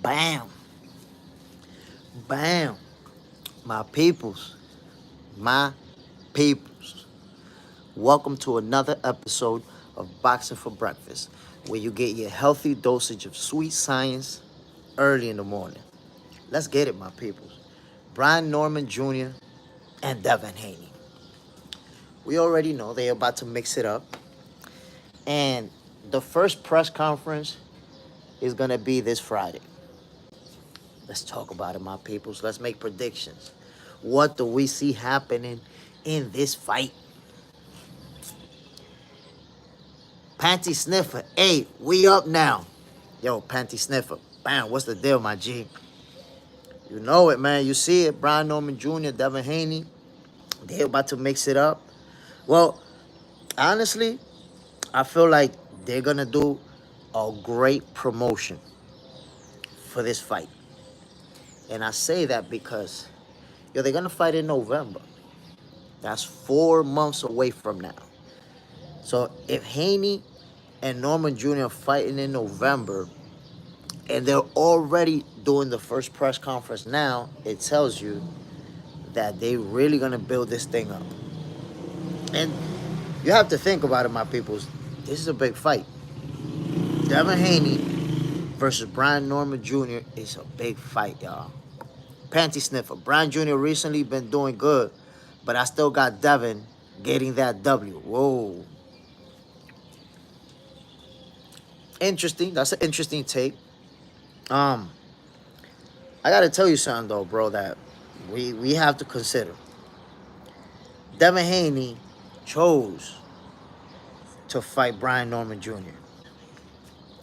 Bam. Bam. My peoples. My peoples. Welcome to another episode of Boxing for Breakfast, where you get your healthy dosage of sweet science early in the morning. Let's get it, my peoples. Brian Norman Jr. and Devin Haney. We already know they're about to mix it up. And the first press conference is going to be this Friday. Let's talk about it, my peoples. Let's make predictions. What do we see happening in this fight? Panty Sniffer, hey, we up now. Yo, Panty Sniffer, bam, what's the deal, my G? You know it, man. You see it. Brian Norman Jr., Devin Haney, they're about to mix it up. Well, honestly, I feel like they're going to do a great promotion for this fight. And I say that because, they're going to fight in November. That's 4 months away from now. So if Haney and Norman Jr. are fighting in November, and they're already doing the first press conference now, it tells you that they really going to build this thing up. And you have to think about it, my peoples. This is a big fight. Devin Haney versus Brian Norman Jr. is a big fight, y'all. Panty Sniffer. Brian Jr. recently been doing good, but I still got Devin getting that W. Whoa. Interesting. That's an interesting take. I gotta tell you something though, bro, that we have to consider. Devin Haney chose to fight Brian Norman Jr.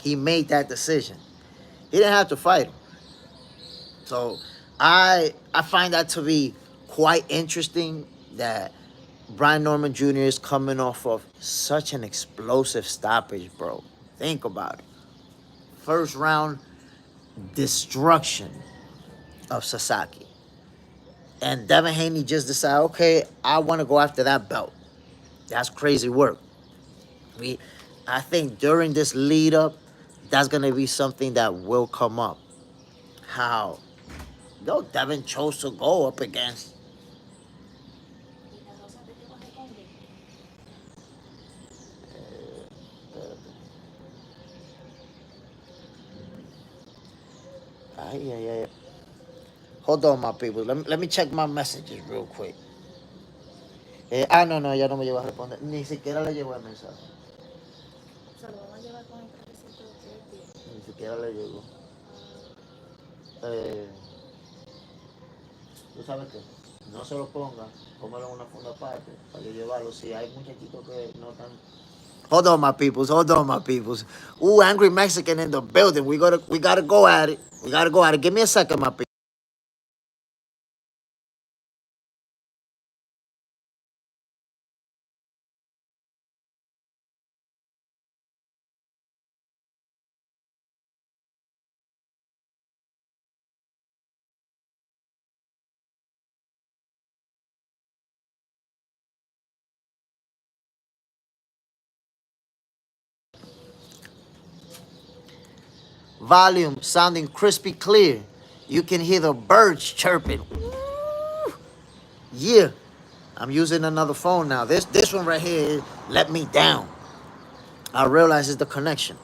He made that decision. He didn't have to fight him. So I find that to be quite interesting that Brian Norman Jr. is coming off of such an explosive stoppage, bro. Think about it. First round destruction of Sasaki. And Devin Haney just decided, okay, I want to go after that belt. That's crazy work. I think during this lead up, that's going to be something that will come up. How Devin chose to go up against yeah. Hold on, my people. Let me check my messages real quick. No, ya no me llevo a responder. Ni siquiera le llegó el mensaje. Se lo vamos a llevar con el trajecito de Ni siquiera le llegó. ¿Tú sabes qué? No se lo ponga, póngalo en una funda aparte para yo llevarlo. Si hay muchachitos que no están. Hold on, my peoples. Hold on, my peoples. Ooh, angry Mexican in the building. We gotta go at it. We gotta go at it. Give me a second, my people. Volume sounding crispy clear. You can hear the birds chirping. Woo! Yeah. I'm using another phone now. This one right here let me down. I realize it's the connection.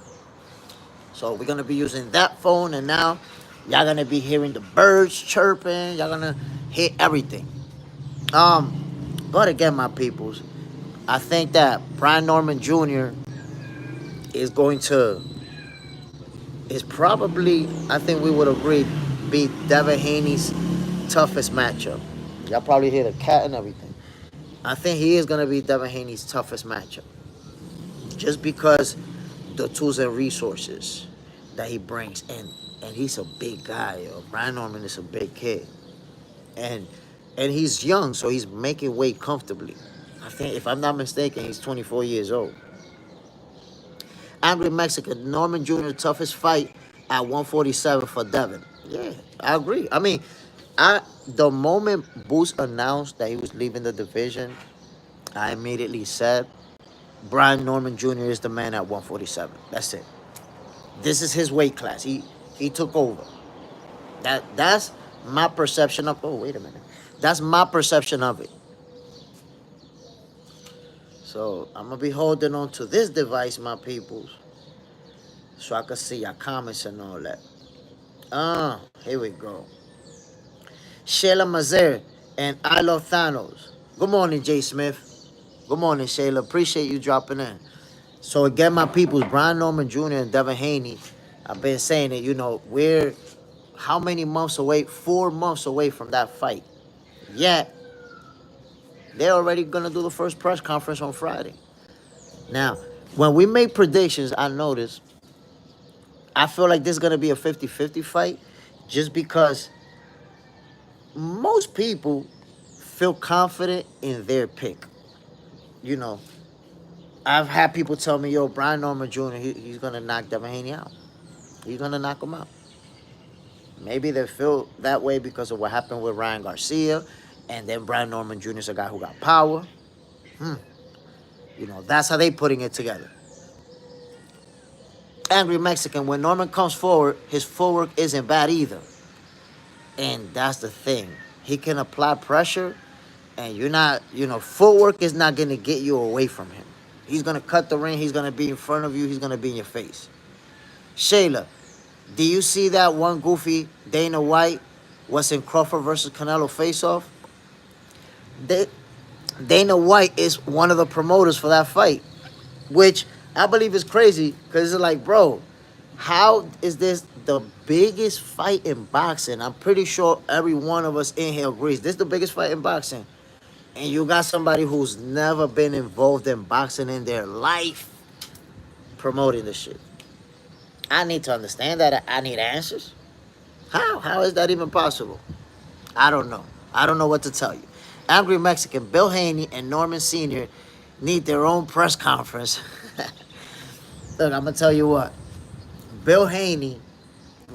So we're gonna be using that phone, and now y'all gonna be hearing the birds chirping. Y'all gonna hear everything. But again, my peoples, I think that Brian Norman Jr. is probably, I think we would agree, be Devin Haney's toughest matchup. Y'all probably hear the cat and everything. I think he is going to be Devin Haney's toughest matchup. Just because the tools and resources that he brings. And he's a big guy, yo. Brian Norman is a big kid. And he's young, so he's making weight comfortably. I think, if I'm not mistaken, he's 24 years old. Angry Mexican, Norman Jr. toughest fight at 147 for Devin. Yeah, I agree. I mean, the moment Boost announced that he was leaving the division, I immediately said, Brian Norman Jr. is the man at 147. That's it. This is his weight class. He took over. That's my perception of. Oh, wait a minute. That's my perception of it. So I'm gonna be holding on to this device, my peoples, so I can see your comments and all that. Here we go. Shayla Mazer and I Love Thanos. Good morning, Jay Smith. Good morning, Shayla. Appreciate you dropping in. So again, my peoples, Brian Norman Jr. and Devin Haney. I've been saying it. We're how many months away? 4 months away from that fight. Yet they're already gonna do the first press conference on Friday. Now, when we make predictions, I notice I feel like this is gonna be a 50-50 fight, just because most people feel confident in their pick. I've had people tell me, yo, Brian Norman Jr., he's going to knock Devin Haney out. He's going to knock him out. Maybe they feel that way because of what happened with Ryan Garcia, and then Brian Norman Jr. is a guy who got power. That's how they putting it together. Angry Mexican, when Norman comes forward, his footwork isn't bad either. And that's the thing. He can apply pressure, and footwork is not going to get you away from him. He's going to cut the ring. He's going to be in front of you. He's going to be in your face. Shayla, do you see that one goofy Dana White was in Crawford versus Canelo face-off? Dana White is one of the promoters for that fight, which I believe is crazy, because it's like, bro, how is this the biggest fight in boxing? I'm pretty sure every one of us in here agrees. This is the biggest fight in boxing. And you got somebody who's never been involved in boxing in their life promoting this shit. I need to understand that. I need answers. How? How is that even possible? I don't know. I don't know what to tell you. Angry Mexican, Bill Haney and Norman Sr. need their own press conference. Look, I'm going to tell you what. Bill Haney,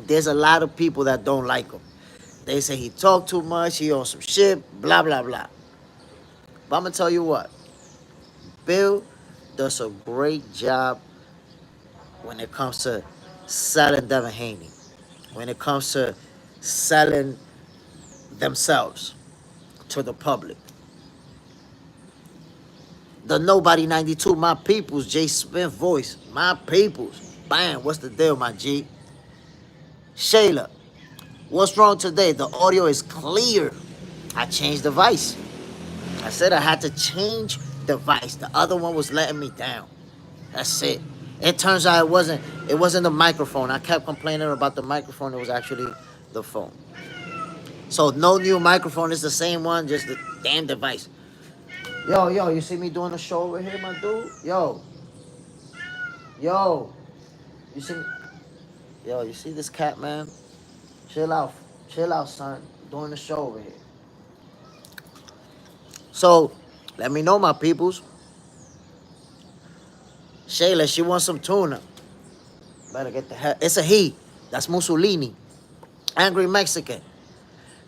there's a lot of people that don't like him. They say he talk too much, he on some shit, blah, blah, blah. But I'm going to tell you what. Bill does a great job when it comes to selling Devin Haney. When it comes to selling themselves to the public. The Nobody 92, my peoples, Jay Smith voice, my peoples. Bam, what's the deal, my G? Shayla, what's wrong today? The audio is clear. I changed the device. I said I had to change device. The other one was letting me down. That's it. It turns out it wasn't the microphone. I kept complaining about the microphone. It was actually the phone. So no new microphone. It's the same one, just the damn device. Yo, you see me doing a show over here, my dude? Yo. You see me? Yo, you see this cat, man? Chill out, son. Doing the show over here. So, let me know, my peoples. Shayla, she wants some tuna. Better get the hell. It's a he. That's Mussolini. Angry Mexican.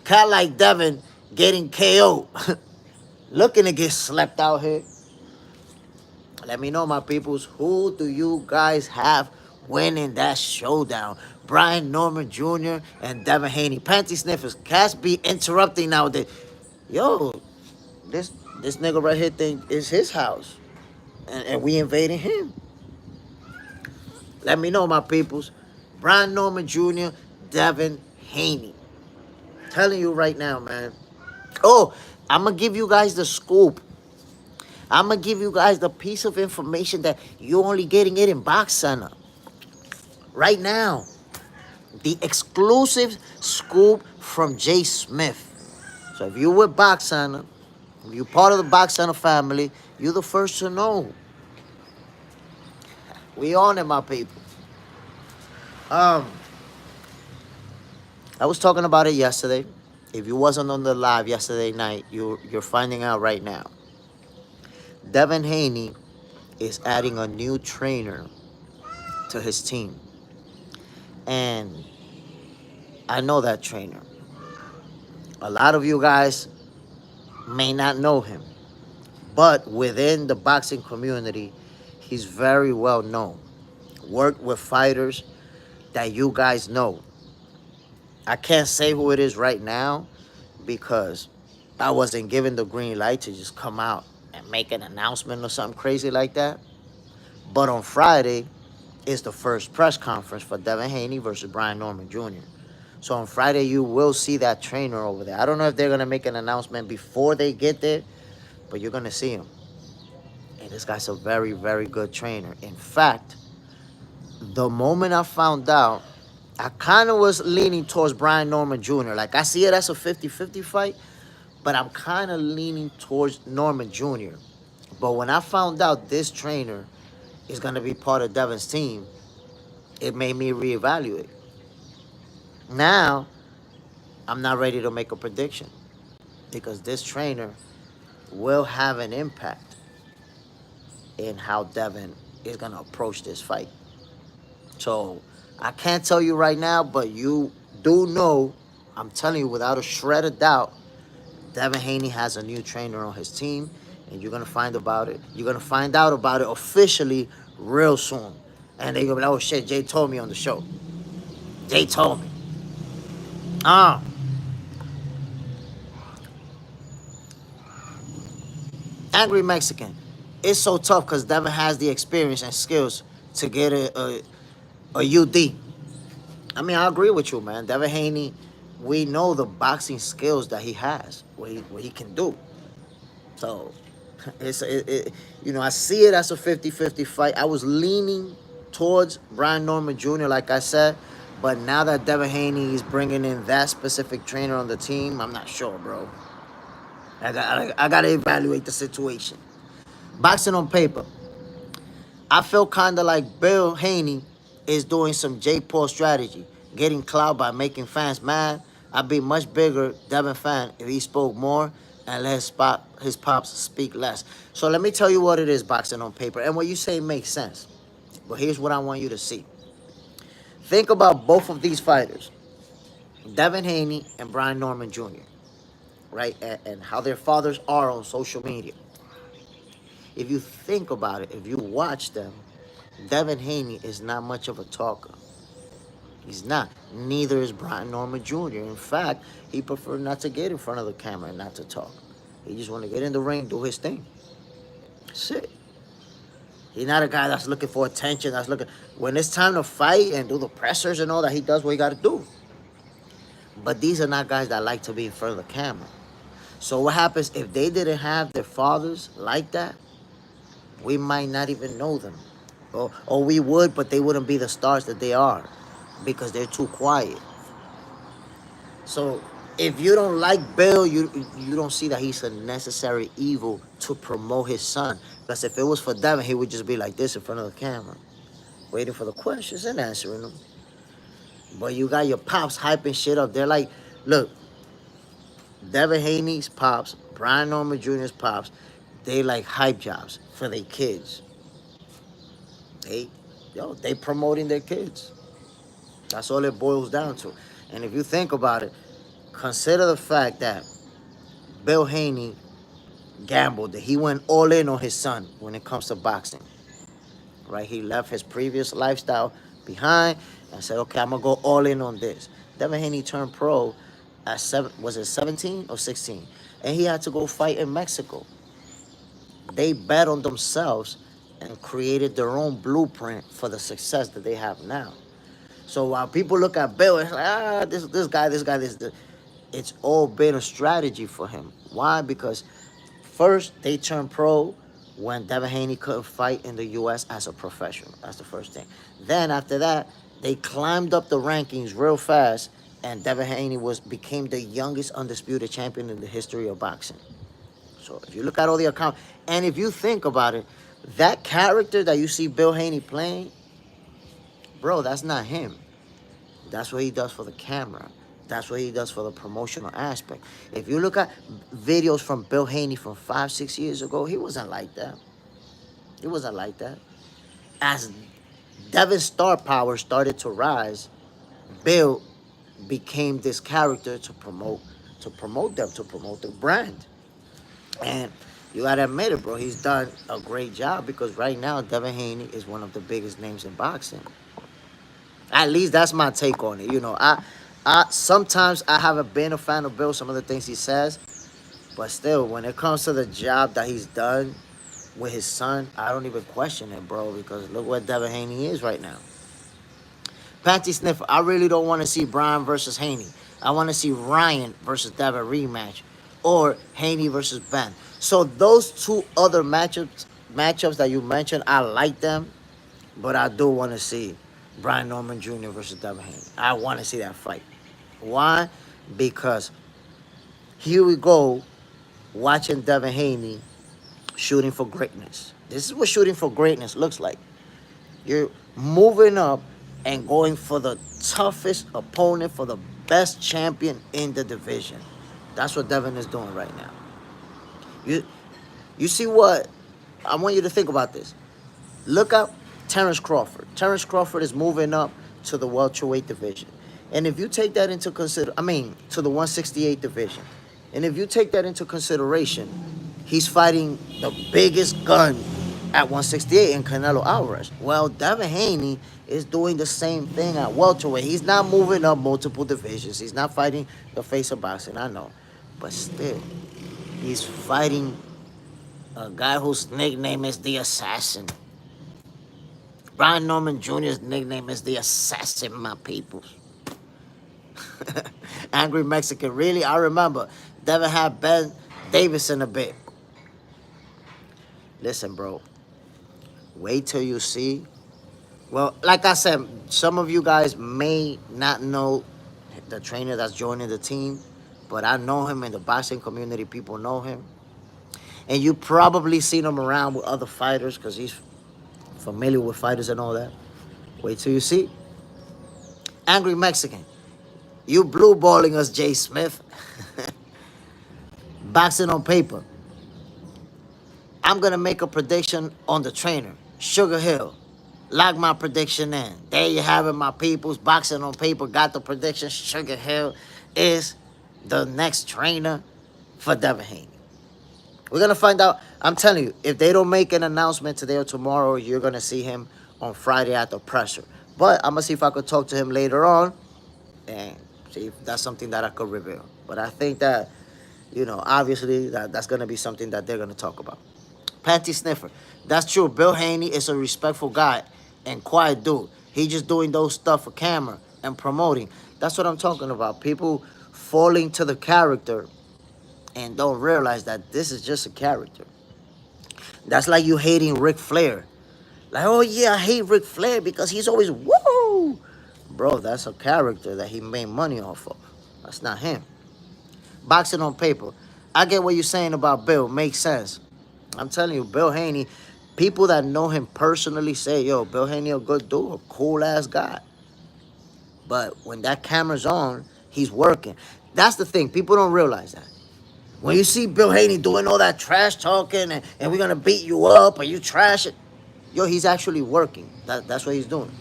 Cat like Devin getting KO. Looking to get slept out here. Let me know, my peoples. Who do you guys have winning that showdown? Brian Norman Jr. and Devin Haney. Panty sniffers. Cats be interrupting nowadays. Yo, this nigga right here think is his house. And we invading him. Let me know, my peoples. Brian Norman Jr., Devin Haney. Telling you right now, man. Oh, I'm going to give you guys the scoop. I'm going to give you guys the piece of information that you're only getting it in Box Center. Right now. The exclusive scoop from Jay Smith. So if you're with Box Center, if you're part of the Box Center family, you're the first to know. We on it, my people. I was talking about it yesterday. If you wasn't on the live yesterday night, you're finding out right now. Devin Haney is adding a new trainer to his team. And I know that trainer. A lot of you guys may not know him. But within the boxing community, he's very well known. Worked with fighters that you guys know. I can't say who it is right now because I wasn't given the green light to just come out and make an announcement or something crazy like that. But on Friday is the first press conference for Devin Haney versus Brian Norman Jr. So on Friday, you will see that trainer over there. I don't know if they're going to make an announcement before they get there, but you're going to see him. And this guy's a very, very good trainer. In fact, the moment I found out, I kind of was leaning towards Brian Norman Jr. Like, I see it as a 50-50 fight, but I'm kind of leaning towards Norman Jr. But when I found out this trainer is going to be part of Devin's team, it made me reevaluate. Now, I'm not ready to make a prediction because this trainer will have an impact in how Devin is going to approach this fight. So I can't tell you right now, but you do know, I'm telling you without a shred of doubt, Devin Haney has a new trainer on his team, and you're going to find about it. You're going to find out about it officially real soon. And they're going to be like, oh shit, Jay told me on the show. Jay told me. Angry Mexican. It's so tough because Devin has the experience and skills to get a UD. I mean, I agree with you, man. Devin Haney, we know the boxing skills that he has, what he can do. So, I see it as a 50-50 fight. I was leaning towards Brian Norman Jr., like I said. But now that Devin Haney is bringing in that specific trainer on the team, I'm not sure, bro. I got to evaluate the situation. Boxing on paper. I feel kind of like Bill Haney is doing some Jake Paul strategy, getting clout by making fans mad. I'd be much bigger Devin fan if he spoke more and let his pops speak less. So let me tell you what it is, boxing on paper. And what you say makes sense. But here's what I want you to see. Think about both of these fighters, Devin Haney and Brian Norman Jr., right? And how their fathers are on social media. If you think about it, if you watch them, Devin Haney is not much of a talker. He's not. Neither is Brian Norman Jr. In fact, he preferred not to get in front of the camera and not to talk. He just want to get in the ring, do his thing. That's it. He's not a guy that's looking for attention, when it's time to fight and do the pressers and all that, he does what he got to do. But these are not guys that like to be in front of the camera. So what happens if they didn't have their fathers like that? We might not even know them. Or we would, but they wouldn't be the stars that they are because they're too quiet. So if you don't like Bill, you don't see that he's a necessary evil to promote his son. Because if it was for Devin, he would just be like this in front of the camera, waiting for the questions and answering them. But you got your pops hyping shit up. They're like, look, Devin Haney's pops, Brian Norman Jr.'s pops, they like hype jobs for their kids. They promoting their kids. That's all it boils down to. And if you think about it, consider the fact that Bill Haney gambled, that he went all in on his son when it comes to boxing. Right? He left his previous lifestyle behind and said, okay, I'm going to go all in on this. Devin Haney turned pro at 17 or 16? And he had to go fight in Mexico. They bet on themselves and created their own blueprint for the success that they have now. So while people look at Bill, it's like, this guy. It's all been a strategy for him. Why? Because first, they turned pro when Devin Haney couldn't fight in the U.S. as a professional. That's the first thing. Then after that, they climbed up the rankings real fast, and Devin Haney became the youngest undisputed champion in the history of boxing. So if you look at all the accounts, and if you think about it, that character that you see Bill Haney playing, bro, that's not him. That's what he does for the camera. That's what he does for the promotional aspect. If you look at videos from Bill Haney from 5-6 years ago, he wasn't like that. He wasn't like that. As Devin's star power started to rise, Bill became this character to promote them, to promote the brand. And you gotta admit it, bro, he's done a great job because right now Devin Haney is one of the biggest names in boxing. At least that's my take on it. You know, I Sometimes I haven't been a fan of Bill, some of the things he says, but still, when it comes to the job that he's done with his son, I don't even question it, bro, because look where Devin Haney is right now. Panty Sniffer, I really don't want to see Brian versus Haney. I want to see Ryan versus Devin rematch, or Haney versus Ben. So those two other matchups that you mentioned, I like them, but I do want to see Brian Norman Jr. versus Devin Haney. I want to see that fight. Why? Because here we go, watching Devin Haney shooting for greatness. This is what shooting for greatness looks like. You're moving up and going for the toughest opponent, for the best champion in the division. That's what Devin is doing right now. You see what? I want you to think about this. Look up Terrence Crawford. Terrence Crawford is moving up to the welterweight division. And if you take that into to the 168 division. And if you take that into consideration, he's fighting the biggest gun at 168 in Canelo Alvarez. Well, Devin Haney is doing the same thing at welterweight. He's not moving up multiple divisions. He's not fighting the face of boxing, I know. But still, he's fighting a guy whose nickname is the Assassin. Brian Norman Jr.'s nickname is the Assassin, my people. Angry Mexican, really? I remember Devin had Ben Davison a bit. Listen, bro. Wait till you see. Well, like I said, some of you guys may not know the trainer that's joining the team, but I know him in the boxing community. People know him. And you probably seen him around with other fighters because he's familiar with fighters and all that. Wait till you see. Angry Mexican. You blue balling us, Jay Smith. Boxing on paper. I'm going to make a prediction on the trainer, Sugar Hill. Lock my prediction in. There you have it, my peoples. Boxing on paper got the prediction. Sugar Hill is the next trainer for Devin Haney. We're going to find out. I'm telling you, if they don't make an announcement today or tomorrow, you're going to see him on Friday at the presser. But I'm going to see if I could talk to him later on and see if that's something that I could reveal. But I think that, obviously that's going to be something that they're going to talk about. Panty Sniffer. That's true. Bill Haney is a respectful guy and quiet dude. He just doing those stuff for camera and promoting. That's what I'm talking about. People falling to the character and don't realize that this is just a character. That's like you hating Ric Flair. Like, oh yeah, I hate Ric Flair because he's always woo. Bro, that's a character that he made money off of. That's not him. Boxing on paper. I get what you're saying about Bill. Makes sense. I'm telling you, Bill Haney, people that know him personally say, yo, Bill Haney a good dude, a cool-ass guy. But when that camera's on, he's working. That's the thing. People don't realize that. When you see Bill Haney doing all that trash talking and we're going to beat you up or you trash it, yo, he's actually working. That's what he's doing.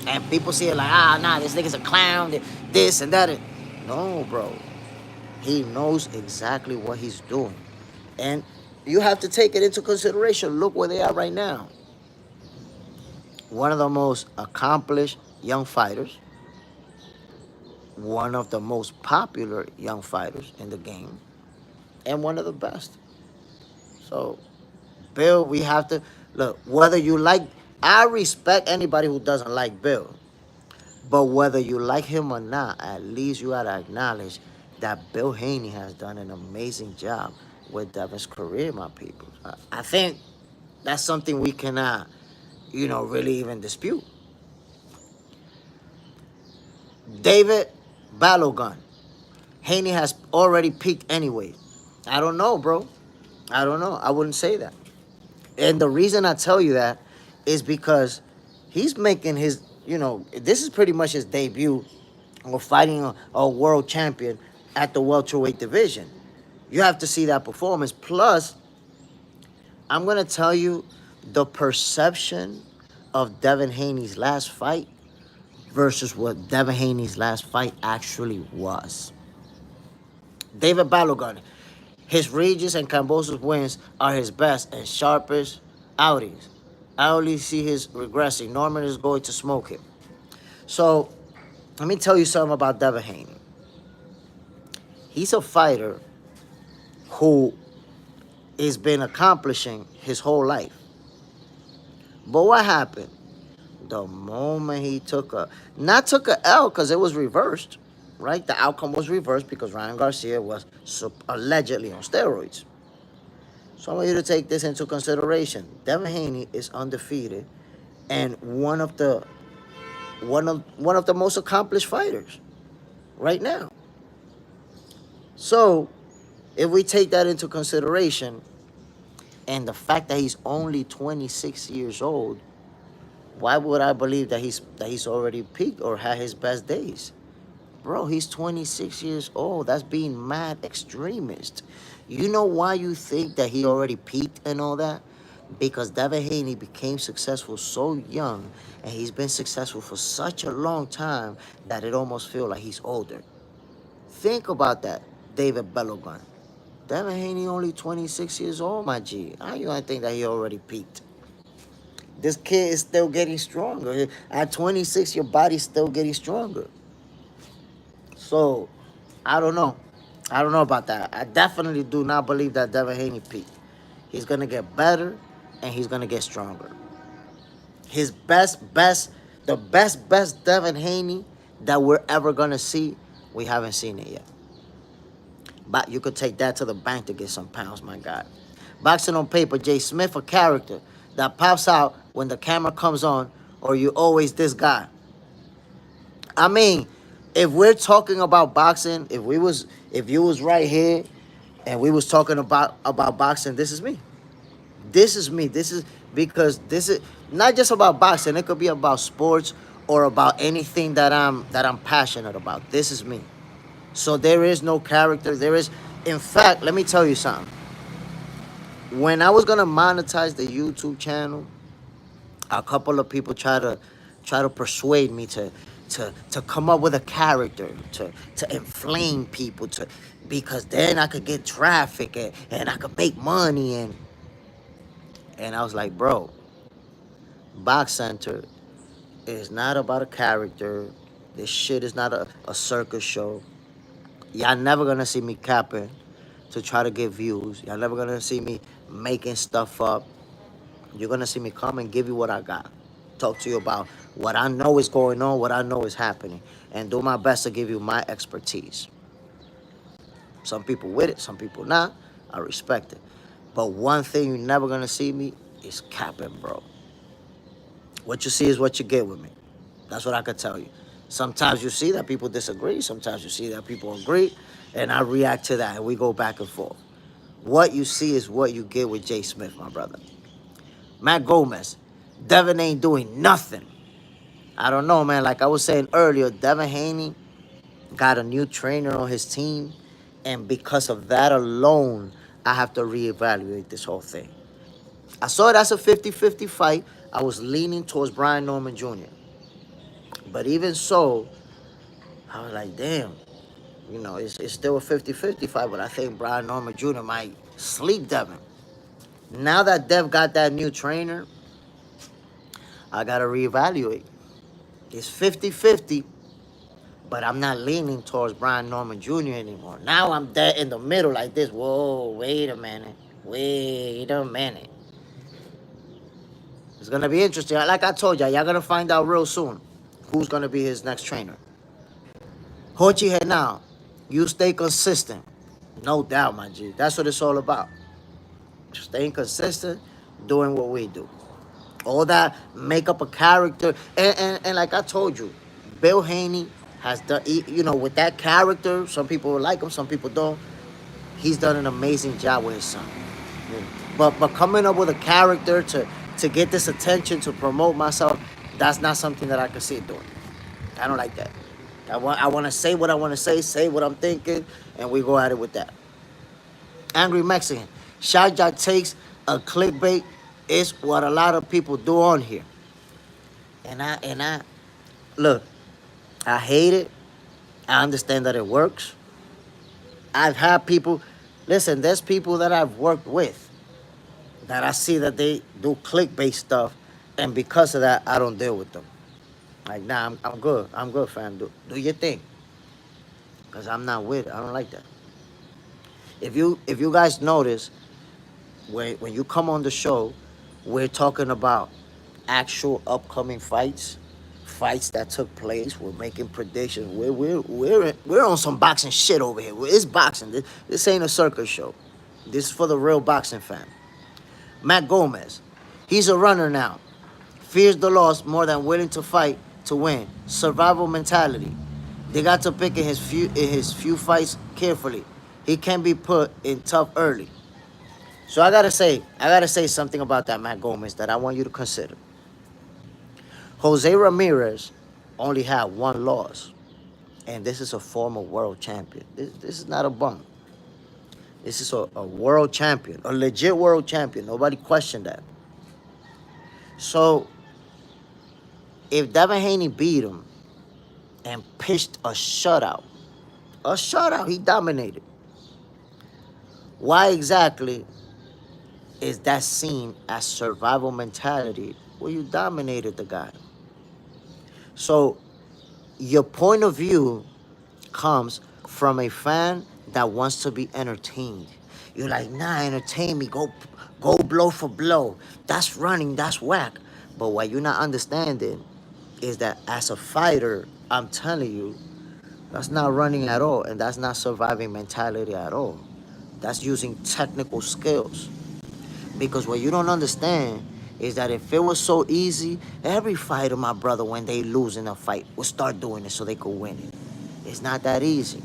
And people see it like, nah, this nigga's a clown, this and that. No, bro. He knows exactly what he's doing. And you have to take it into consideration. Look where they are right now. One of the most accomplished young fighters. One of the most popular young fighters in the game. And one of the best. So, Bill, we have to... Look, whether you like... I respect anybody who doesn't like Bill. But whether you like him or not, at least you got to acknowledge that Bill Haney has done an amazing job with Devin's career, my people. I think that's something we cannot, really even dispute. David Balogun. Haney has already peaked anyway. I don't know, bro. I don't know. I wouldn't say that. And the reason I tell you that is because he's making his, this is pretty much his debut of fighting a world champion at the welterweight division. You have to see that performance. Plus, I'm going to tell you the perception of Devin Haney's last fight versus what Devin Haney's last fight actually was. David Balogun, his Regis and Cambosos wins are his best and sharpest outings. I only see his regressing. Norman is going to smoke him. So, let me tell you something about Devin Haney. He's a fighter who has been accomplishing his whole life. But what happened? The moment he took a L, because it was reversed, right? The outcome was reversed because Ryan Garcia was allegedly on steroids. So I want you to take this into consideration. Devin Haney is undefeated and one of the most accomplished fighters right now. So if we take that into consideration, and the fact that he's only 26 years old, why would I believe that he's already peaked or had his best days? Bro, he's 26 years old. That's being mad extremist. You know why you think that he already peaked and all that? Because Devin Haney became successful so young, and he's been successful for such a long time that it almost feels like he's older. Think about that, David Bellogun. Devin Haney only 26 years old, my G. How you gonna think that he already peaked? This kid is still getting stronger. At 26, your body's still getting stronger. So, I don't know. I don't know about that. I definitely do not believe that Devin Haney peaked. He's going to get better, and he's going to get stronger. His the best Devin Haney that we're ever going to see, we haven't seen it yet. But you could take that to the bank to get some pounds, my God. Boxing on paper, Jay Smith, a character that pops out when the camera comes on, or you always this guy. I mean, if we're talking about boxing, if you was right here and we was talking about boxing, this is me. This is me. This is because this is not just about boxing. It could be about sports or about anything that I'm passionate about. This is me. So there is no character. In fact, let me tell you something. When I was gonna monetize the YouTube channel, a couple of people try to persuade me to come up with a character to inflame people because then I could get traffic and I could make money and I was like, bro, Box Center is not about a character. This shit is not a circus show. Y'all never gonna see me capping to try to get views. Y'all never gonna see me making stuff up. You're gonna see me come and give you what I got. Talk to you about what I know is going on, what I know is happening, and do my best to give you my expertise. Some people with it, some people not. I respect it. But one thing you're never gonna see me is capping, bro. What you see is what you get with me. That's what I could tell you. Sometimes you see that people disagree. Sometimes you see that people agree. And I react to that, and we go back and forth. What you see is what you get with Jay Smith, my brother. Matt Gomez. Devin ain't doing nothing. I don't know, man. Like I was saying earlier, Devin Haney got a new trainer on his team. And because of that alone, I have to reevaluate this whole thing. I saw it as a 50-50 fight. I was leaning towards Brian Norman Jr. But even so, I was like, damn. You know, it's still a 50-50 fight, but I think Brian Norman Jr. might sleep Devin. Now that Dev got that new trainer, I got to reevaluate. It's 50-50, but I'm not leaning towards Brian Norman Jr. anymore. Now I'm there in the middle like this. Whoa, wait a minute. Wait a minute. It's going to be interesting. Like I told y'all going to find out real soon who's going to be his next trainer. Hochi Henao, you stay consistent. No doubt, my G. That's what it's all about. Staying consistent, doing what we do. All that, make up a character. And like I told you, Bill Haney has done, you know, with that character, some people like him, some people don't. He's done an amazing job with his son. But coming up with a character to get this attention, to promote myself, that's not something that I can see doing. I don't like that. I want to say what I want to say what I'm thinking, and we go at it with that. Angry Mexican. Shajak takes a clickbait is what a lot of people do on here. And I look, I hate it. I understand that it works. I've had people, listen, there's people that I've worked with that I see that they do clickbait stuff, and because of that, I don't deal with them. Like, nah, I'm good. I'm good, fam. Do your thing. Cause I'm not with it. I don't like that. If you guys notice, when you come on the show, we're talking about actual upcoming fights, fights that took place. We're making predictions. We're on some boxing shit over here. It's boxing. This ain't a circus show. This is for the real boxing fan. Matt Gomez, he's a runner now. Fears the loss more than willing to fight to win. Survival mentality. They got to pick in his few fights carefully. He can be put in tough early. So I gotta say something about that Matt Gomez that I want you to consider. Jose Ramirez only had one loss, and this is a former world champion. This is not a bum. This is a world champion, a legit world champion. Nobody questioned that. So if Devin Haney beat him and pitched a shutout, he dominated. Why exactly is that seen as survival mentality where you dominated the guy? So your point of view comes from a fan that wants to be entertained. You're like, nah, entertain me. Go blow for blow. That's running. That's whack. But what you're not understanding is that as a fighter, I'm telling you, that's not running at all, and that's not surviving mentality at all. That's using technical skills. Because what you don't understand is that if it was so easy, every fighter, my brother, when they lose in a fight, would start doing it so they could win it. It's not that easy.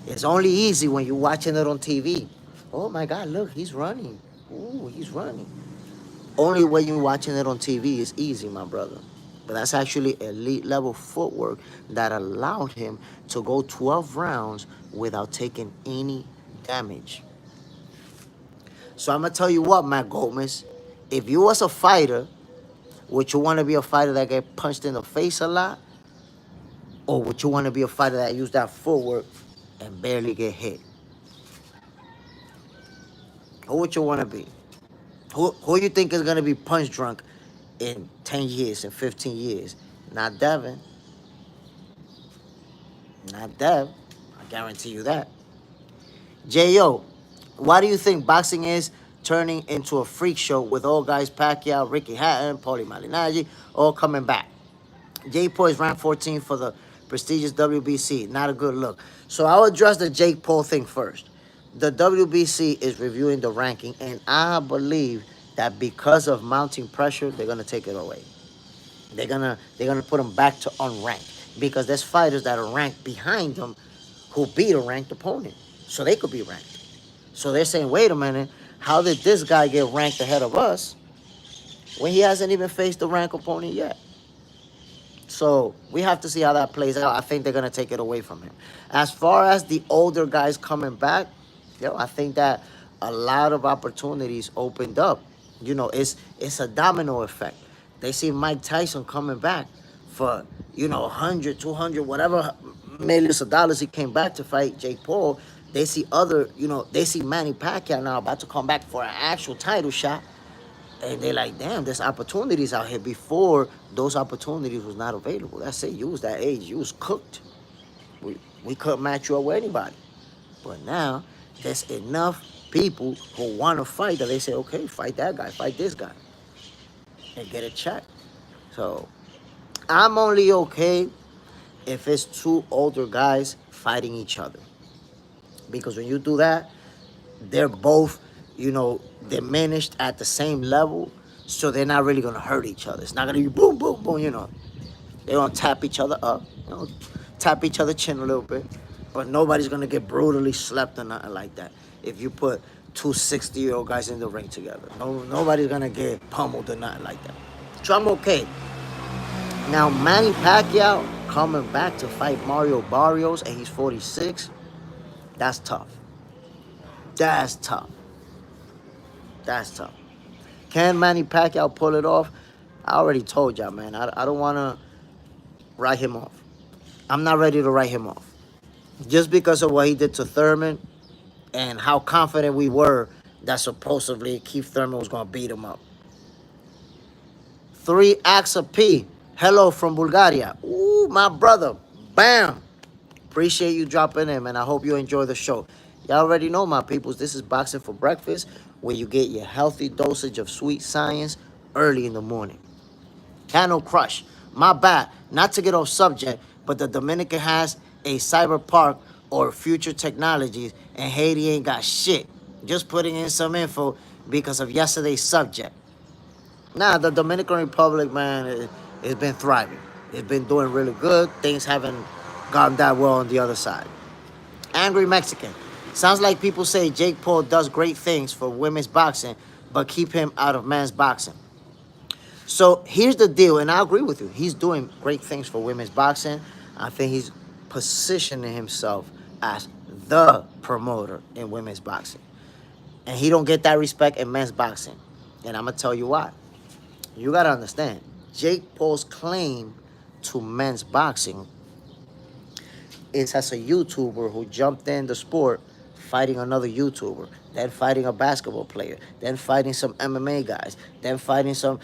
It's only easy when you're watching it on TV. Oh my God, look, he's running. Ooh, he's running. Only when you're watching it on TV is easy, my brother. But that's actually elite level footwork that allowed him to go 12 rounds without taking any damage. So I'm gonna tell you what, Matt Gomez, if you was a fighter, would you want to be a fighter that get punched in the face a lot? Or would you want to be a fighter that use that footwork and barely get hit? Who would you want to be? Who you think is gonna be punch drunk in 10 years, in 15 years? Not Devin. Not Dev. I guarantee you that. J.O., why do you think boxing is turning into a freak show with all guys Pacquiao, Ricky Hatton, Paulie Malignaggi, all coming back? Jake Paul is ranked 14 for the prestigious WBC. Not a good look. So I'll address the Jake Paul thing first. The WBC is reviewing the ranking, and I believe that because of mounting pressure, they're gonna take it away. They're gonna put him back to unranked because there's fighters that are ranked behind them who beat a ranked opponent, so they could be ranked. So they're saying, wait a minute, how did this guy get ranked ahead of us when he hasn't even faced a ranked opponent yet? So we have to see how that plays out. I think they're gonna take it away from him. As far as the older guys coming back, I think that a lot of opportunities opened up. It's a domino effect. They see Mike Tyson coming back for 100, 200, whatever millions of dollars he came back to fight Jake Paul. They see they see Manny Pacquiao now about to come back for an actual title shot. And they're like, damn, there's opportunities out here. Before, those opportunities was not available. That's it. You was that age. You was cooked. We couldn't match you up with anybody. But now, there's enough people who want to fight that they say, okay, fight that guy, fight this guy, and get a check. So, I'm only okay if it's two older guys fighting each other. Because when you do that, they're both, diminished at the same level, so they're not really gonna hurt each other. It's not gonna be boom, boom, boom, They're gonna tap each other up, tap each other chin a little bit, but nobody's gonna get brutally slept or nothing like that. If you put two 60-year-old guys in the ring together, nobody's gonna get pummeled or nothing like that. So I'm okay. Now, Manny Pacquiao coming back to fight Mario Barrios, and he's 46. That's tough. That's tough. That's tough. Can Manny Pacquiao pull it off? I already told y'all, man. I don't want to write him off. I'm not ready to write him off. Just because of what he did to Thurman and how confident we were that supposedly Keith Thurman was going to beat him up. 3 acts of P Hello from Bulgaria. Ooh, my brother. Bam. Appreciate you dropping in, man. I hope you enjoy the show. Y'all already know, my peoples, this is Boxing for Breakfast, where you get your healthy dosage of sweet science early in the morning. Cano Crush. My bad. Not to get off subject, but the Dominican has a cyber park or future technologies, and Haiti ain't got shit. Just putting in some info because of yesterday's subject. Nah, the Dominican Republic, man, it's been thriving. It's been doing really good. Things haven't gone that well on the other side. Angry Mexican. Sounds like people say Jake Paul does great things for women's boxing, but keep him out of men's boxing. So here's the deal, and I agree with you. He's doing great things for women's boxing. I think he's positioning himself as the promoter in women's boxing. And he don't get that respect in men's boxing. And I'm going to tell you why. You got to understand, Jake Paul's claim to men's boxing is as a YouTuber who jumped in the sport fighting another YouTuber, then fighting a basketball player, then fighting some MMA guys, then fighting some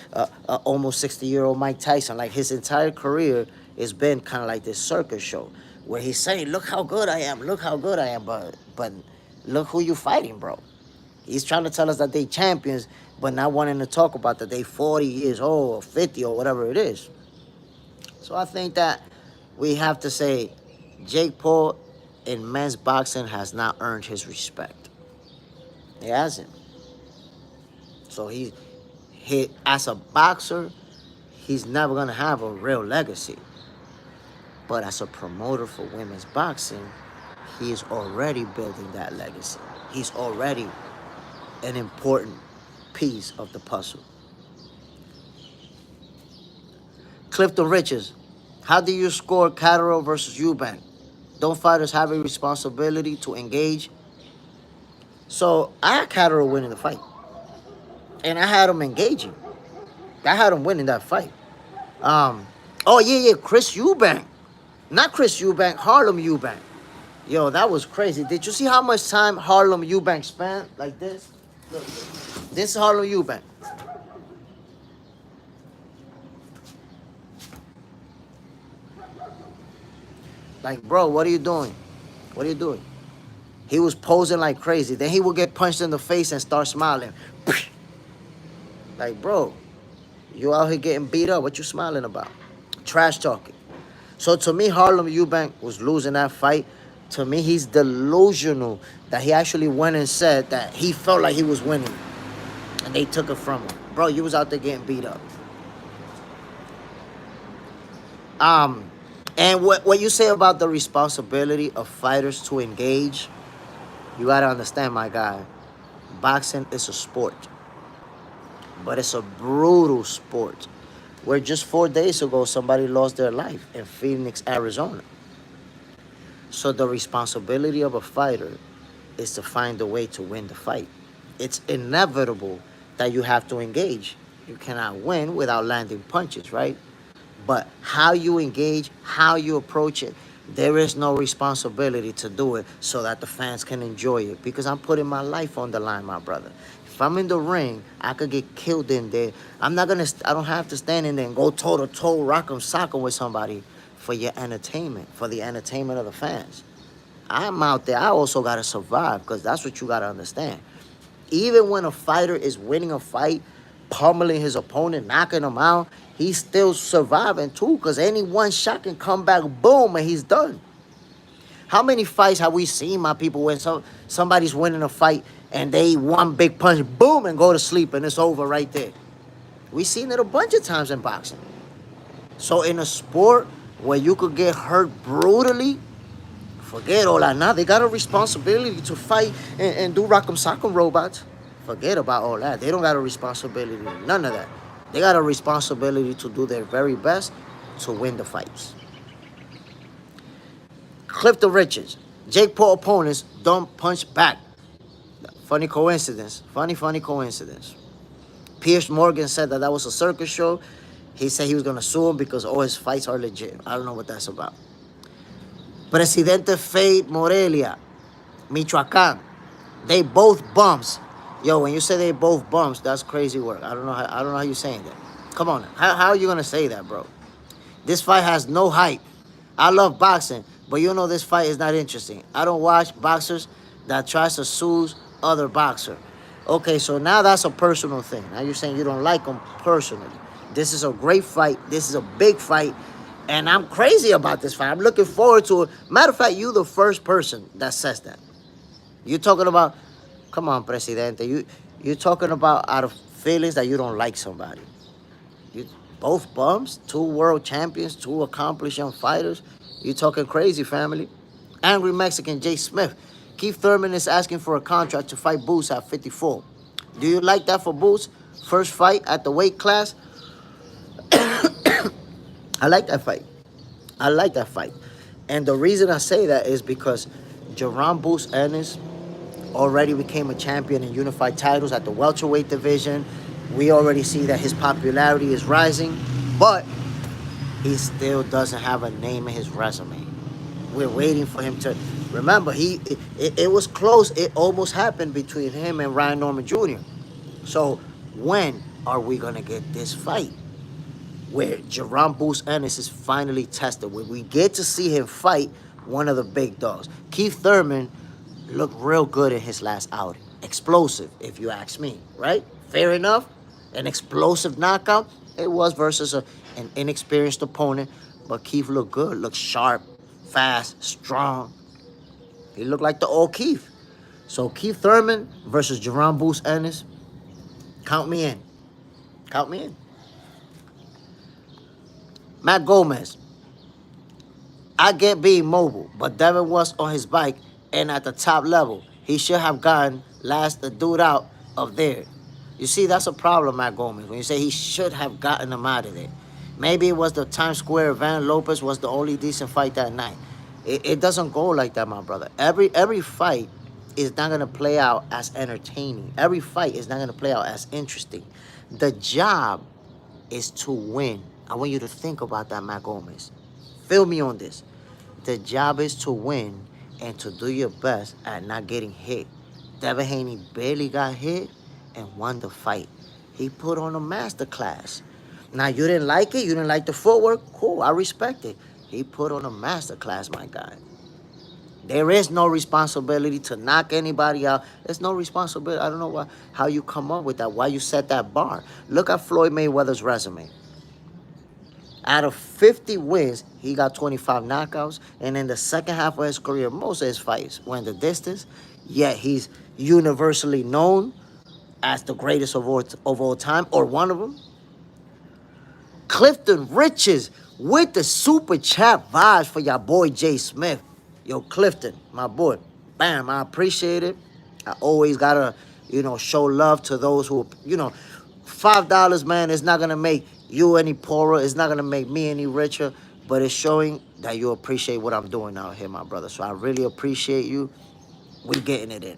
almost 60-year-old Mike Tyson. Like, his entire career has been kind of like this circus show where he's saying, look how good I am, look how good I am, but look who you fighting, bro. He's trying to tell us that they champions, but not wanting to talk about that they 40 years old or 50 or whatever it is. So I think that we have to say Jake Paul in men's boxing has not earned his respect. He hasn't. So he as a boxer, he's never going to have a real legacy. But as a promoter for women's boxing, he is already building that legacy. He's already an important piece of the puzzle. Clifton Richards, how do you score Catterall versus Eubank? Don't fighters have a responsibility to engage? So I had Catterall winning the fight. And I had him engaging. I had him winning that fight. Oh, yeah, Chris Eubank. Not Chris Eubank, Harlem Eubank. Yo, that was crazy. Did you see how much time Harlem Eubank spent like this? Look, this is Harlem Eubank. Like, bro, what are you doing? What are you doing? He was posing like crazy. Then he would get punched in the face and start smiling. Like, bro, you out here getting beat up. What you smiling about? Trash talking. So to me, Harlem Eubank was losing that fight. To me, he's delusional that he actually went and said that he felt like he was winning. And they took it from him. Bro, you was out there getting beat up. And what you say about the responsibility of fighters to engage, you got to understand, my guy, boxing is a sport. But it's a brutal sport. Where just 4 days ago, somebody lost their life in Phoenix, Arizona. So the responsibility of a fighter is to find a way to win the fight. It's inevitable that you have to engage. You cannot win without landing punches, right? But how you engage, how you approach it, there is no responsibility to do it so that the fans can enjoy it. Because I'm putting my life on the line, my brother. If I'm in the ring, I could get killed in there. I don't have to stand in there and go toe-to-toe, rock 'em, sock 'em with somebody for your entertainment, for the entertainment of the fans. I'm out there. I also got to survive because that's what you got to understand. Even when a fighter is winning a fight, pummeling his opponent, knocking him out, he's still surviving too because any one shot can come back, boom, and he's done. How many fights have we seen, my people, when somebody's winning a fight and they one big punch, boom, and go to sleep and it's over right there? We've seen it a bunch of times in boxing. So in a sport where you could get hurt brutally, forget all that. Now they got a responsibility to fight and do rock'em sock'em robots. Forget about all that. They don't got a responsibility, none of that. They got a responsibility to do their very best to win the fights. Clifton Richards, Jake Paul opponents don't punch back. Funny coincidence. Funny coincidence. Pierce Morgan said that was a circus show. He said he was going to sue him because all his fights are legit. I don't know what that's about. Presidente Fade Morelia, Michoacán. They both bums. Yo, when you say they both bums, that's crazy work. I don't know how you're saying that. Come on. How are you going to say that, bro? This fight has no hype. I love boxing, but you know this fight is not interesting. I don't watch boxers that tries to sue other boxer. Okay, so now that's a personal thing. Now you're saying you don't like them personally. This is a great fight. This is a big fight. And I'm crazy about this fight. I'm looking forward to it. Matter of fact, you the first person that says that. You're talking about, come on, Presidente. You're talking about out of feelings that you don't like somebody. You both bums, 2 world champions, 2 accomplished young fighters. You talking crazy, family. Angry Mexican Jay Smith. Keith Thurman is asking for a contract to fight Boots at 54. Do you like that for Boots? First fight at the weight class? I like that fight. I like that fight. And the reason I say that is because Jerome Boots Ennis already became a champion in unified titles at the welterweight division. We already see that his popularity is rising, but he still doesn't have a name in his resume. We're waiting for him to... Remember, it was close. It almost happened between him and Ryan Norman Jr. So when are we going to get this fight where Jerome Boots Ennis is finally tested, where we get to see him fight one of the big dogs? Keith Thurman looked real good in his last outing. Explosive, if you ask me, right? Fair enough. An explosive knockout. It was versus an inexperienced opponent, but Keith looked good, looked sharp, fast, strong. He looked like the old Keith. So Keith Thurman versus Jerome Boots Ennis, count me in. Count me in. Matt Gomez. I get being mobile, but Devin was on his bike and at the top level. He should have gotten the dude out of there. You see, that's a problem, Matt Gomez, when you say he should have gotten him out of there. Maybe it was the Times Square event. Lopez was the only decent fight that night. It doesn't go like that, my brother. Every fight is not going to play out as entertaining. Every fight is not going to play out as interesting. The job is to win. I want you to think about that, Matt Gomez. Feel me on this. The job is to win and to do your best at not getting hit. Devin Haney barely got hit and won the fight. He put on a masterclass. Now, you didn't like it? You didn't like the footwork? Cool, I respect it. He put on a masterclass, my guy. There is no responsibility to knock anybody out. There's no responsibility. I don't know how you come up with that, why you set that bar. Look at Floyd Mayweather's resume. Out of 50 wins, he got 25 knockouts. And in the second half of his career, most of his fights went the distance. Yet he's universally known as the greatest of all time, or one of them. Clifton Riches with the super chat vibes for your boy Jay Smith. Yo, Clifton, my boy. Bam, I appreciate it. I always gotta, show love to those who, $5, man, is not gonna make you any poorer. It's not gonna make me any richer, but it's showing that you appreciate what I'm doing out here, my brother. So I really appreciate you. We getting it in.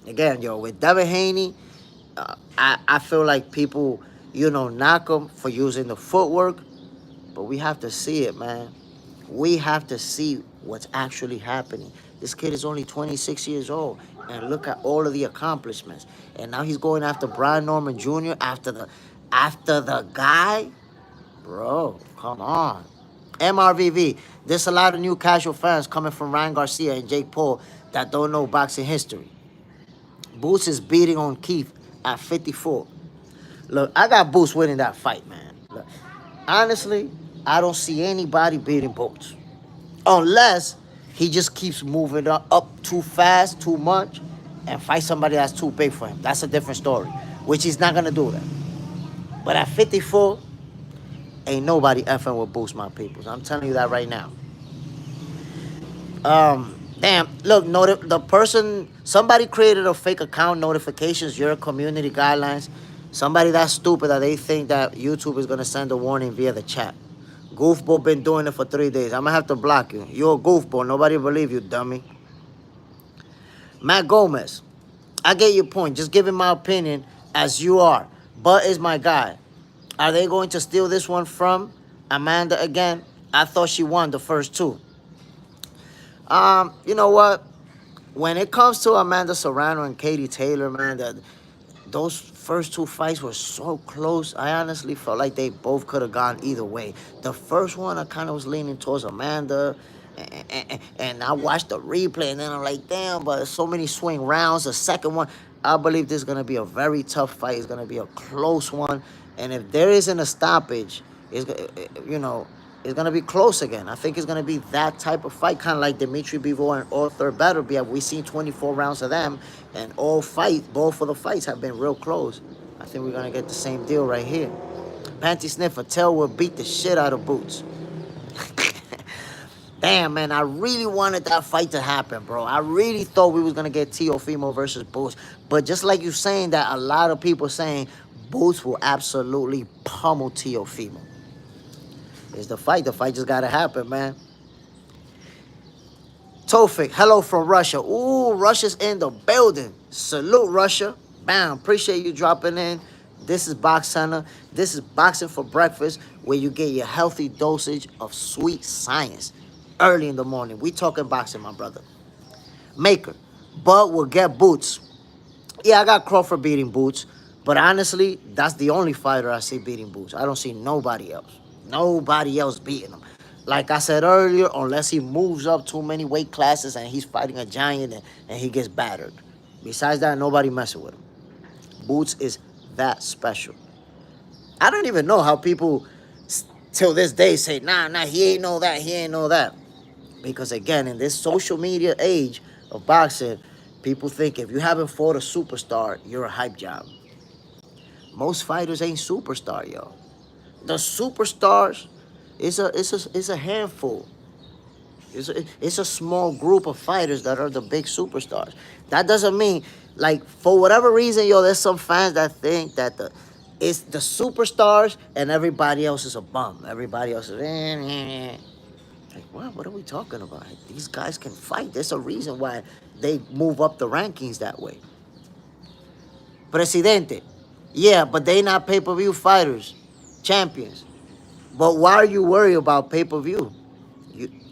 Again, with Devin Haney, I feel like people, knock him for using the footwork, but we have to see it, man. We have to see what's actually happening. This kid is only 26 years old, and look at all of the accomplishments. And now he's going after Brian Norman Jr. after the guy. Bro, come on. MRVV, there's a lot of new casual fans coming from Ryan Garcia and Jake Paul that don't know boxing history. Boots is beating on Keith at 54. Look, I got Boots winning that fight, man. Look, honestly, I don't see anybody beating Boots. Unless he just keeps moving up too fast, too much, and fight somebody that's too big for him. That's a different story, which he's not going to do that. But at 54, ain't nobody effing with Boots, my peoples. I'm telling you that right now. Damn, look, somebody created a fake account, notifications, your community guidelines. Somebody that's stupid that they think that YouTube is going to send a warning via the chat. Goofball been doing it for 3 days. I'm going to have to block you. You're a goofball. Nobody believe you, dummy. Matt Gomez, I get your point. Just giving my opinion as you are. But is my guy. Are they going to steal this one from Amanda again? I thought she won the first 2. You know what? When it comes to Amanda Serrano and Katie Taylor, man, those first two fights were so close. I honestly felt like they both could have gone either way. The first one, I kind of was leaning towards Amanda. And I watched the replay, and then I'm like, damn, but so many swing rounds. The second one, I believe this is going to be a very tough fight. It's going to be a close one. And if there isn't a stoppage, it's going to be close again. I think it's going to be that type of fight, kind of like Dimitri Bivol and Arthur Beterbiev. We've seen 24 rounds of them, and both of the fights have been real close. I think we're going to get the same deal right here. Panty Sniffer, Tell will beat the shit out of Boots. Damn, man, I really wanted that fight to happen, bro. I really thought we was going to get Teofimo versus Boots. But just like you saying that, a lot of people saying Boots will absolutely pummel Teofimo. It's the fight. The fight just got to happen, man. Tofik, hello from Russia. Ooh, Russia's in the building. Salute, Russia. Bam, appreciate you dropping in. This is Box Center. This is Boxing for Breakfast, where you get your healthy dosage of sweet science. Early in the morning. We talking boxing, my brother. Maker. Bud will get Boots. Yeah, I got Crawford beating Boots. But honestly, that's the only fighter I see beating Boots. I don't see nobody else. Nobody else beating him. Like I said earlier, unless he moves up too many weight classes and he's fighting a giant and he gets battered. Besides that, nobody messing with him. Boots is that special. I don't even know how people till this day say, nah, he ain't know that, he ain't know that. Because again, in this social media age of boxing, people think if you haven't fought a superstar, you're a hype job. Most fighters ain't superstar, yo. The superstars is a handful. It's a small group of fighters that are the big superstars. That doesn't mean, like, for whatever reason, yo, there's some fans that think that it's the superstars and everybody else is a bum. Everybody else is like, what are we talking about? These guys can fight. There's a reason why they move up the rankings that way. Presidente. Yeah, but they not pay-per-view fighters. Champions. But why are you worried about pay-per-view?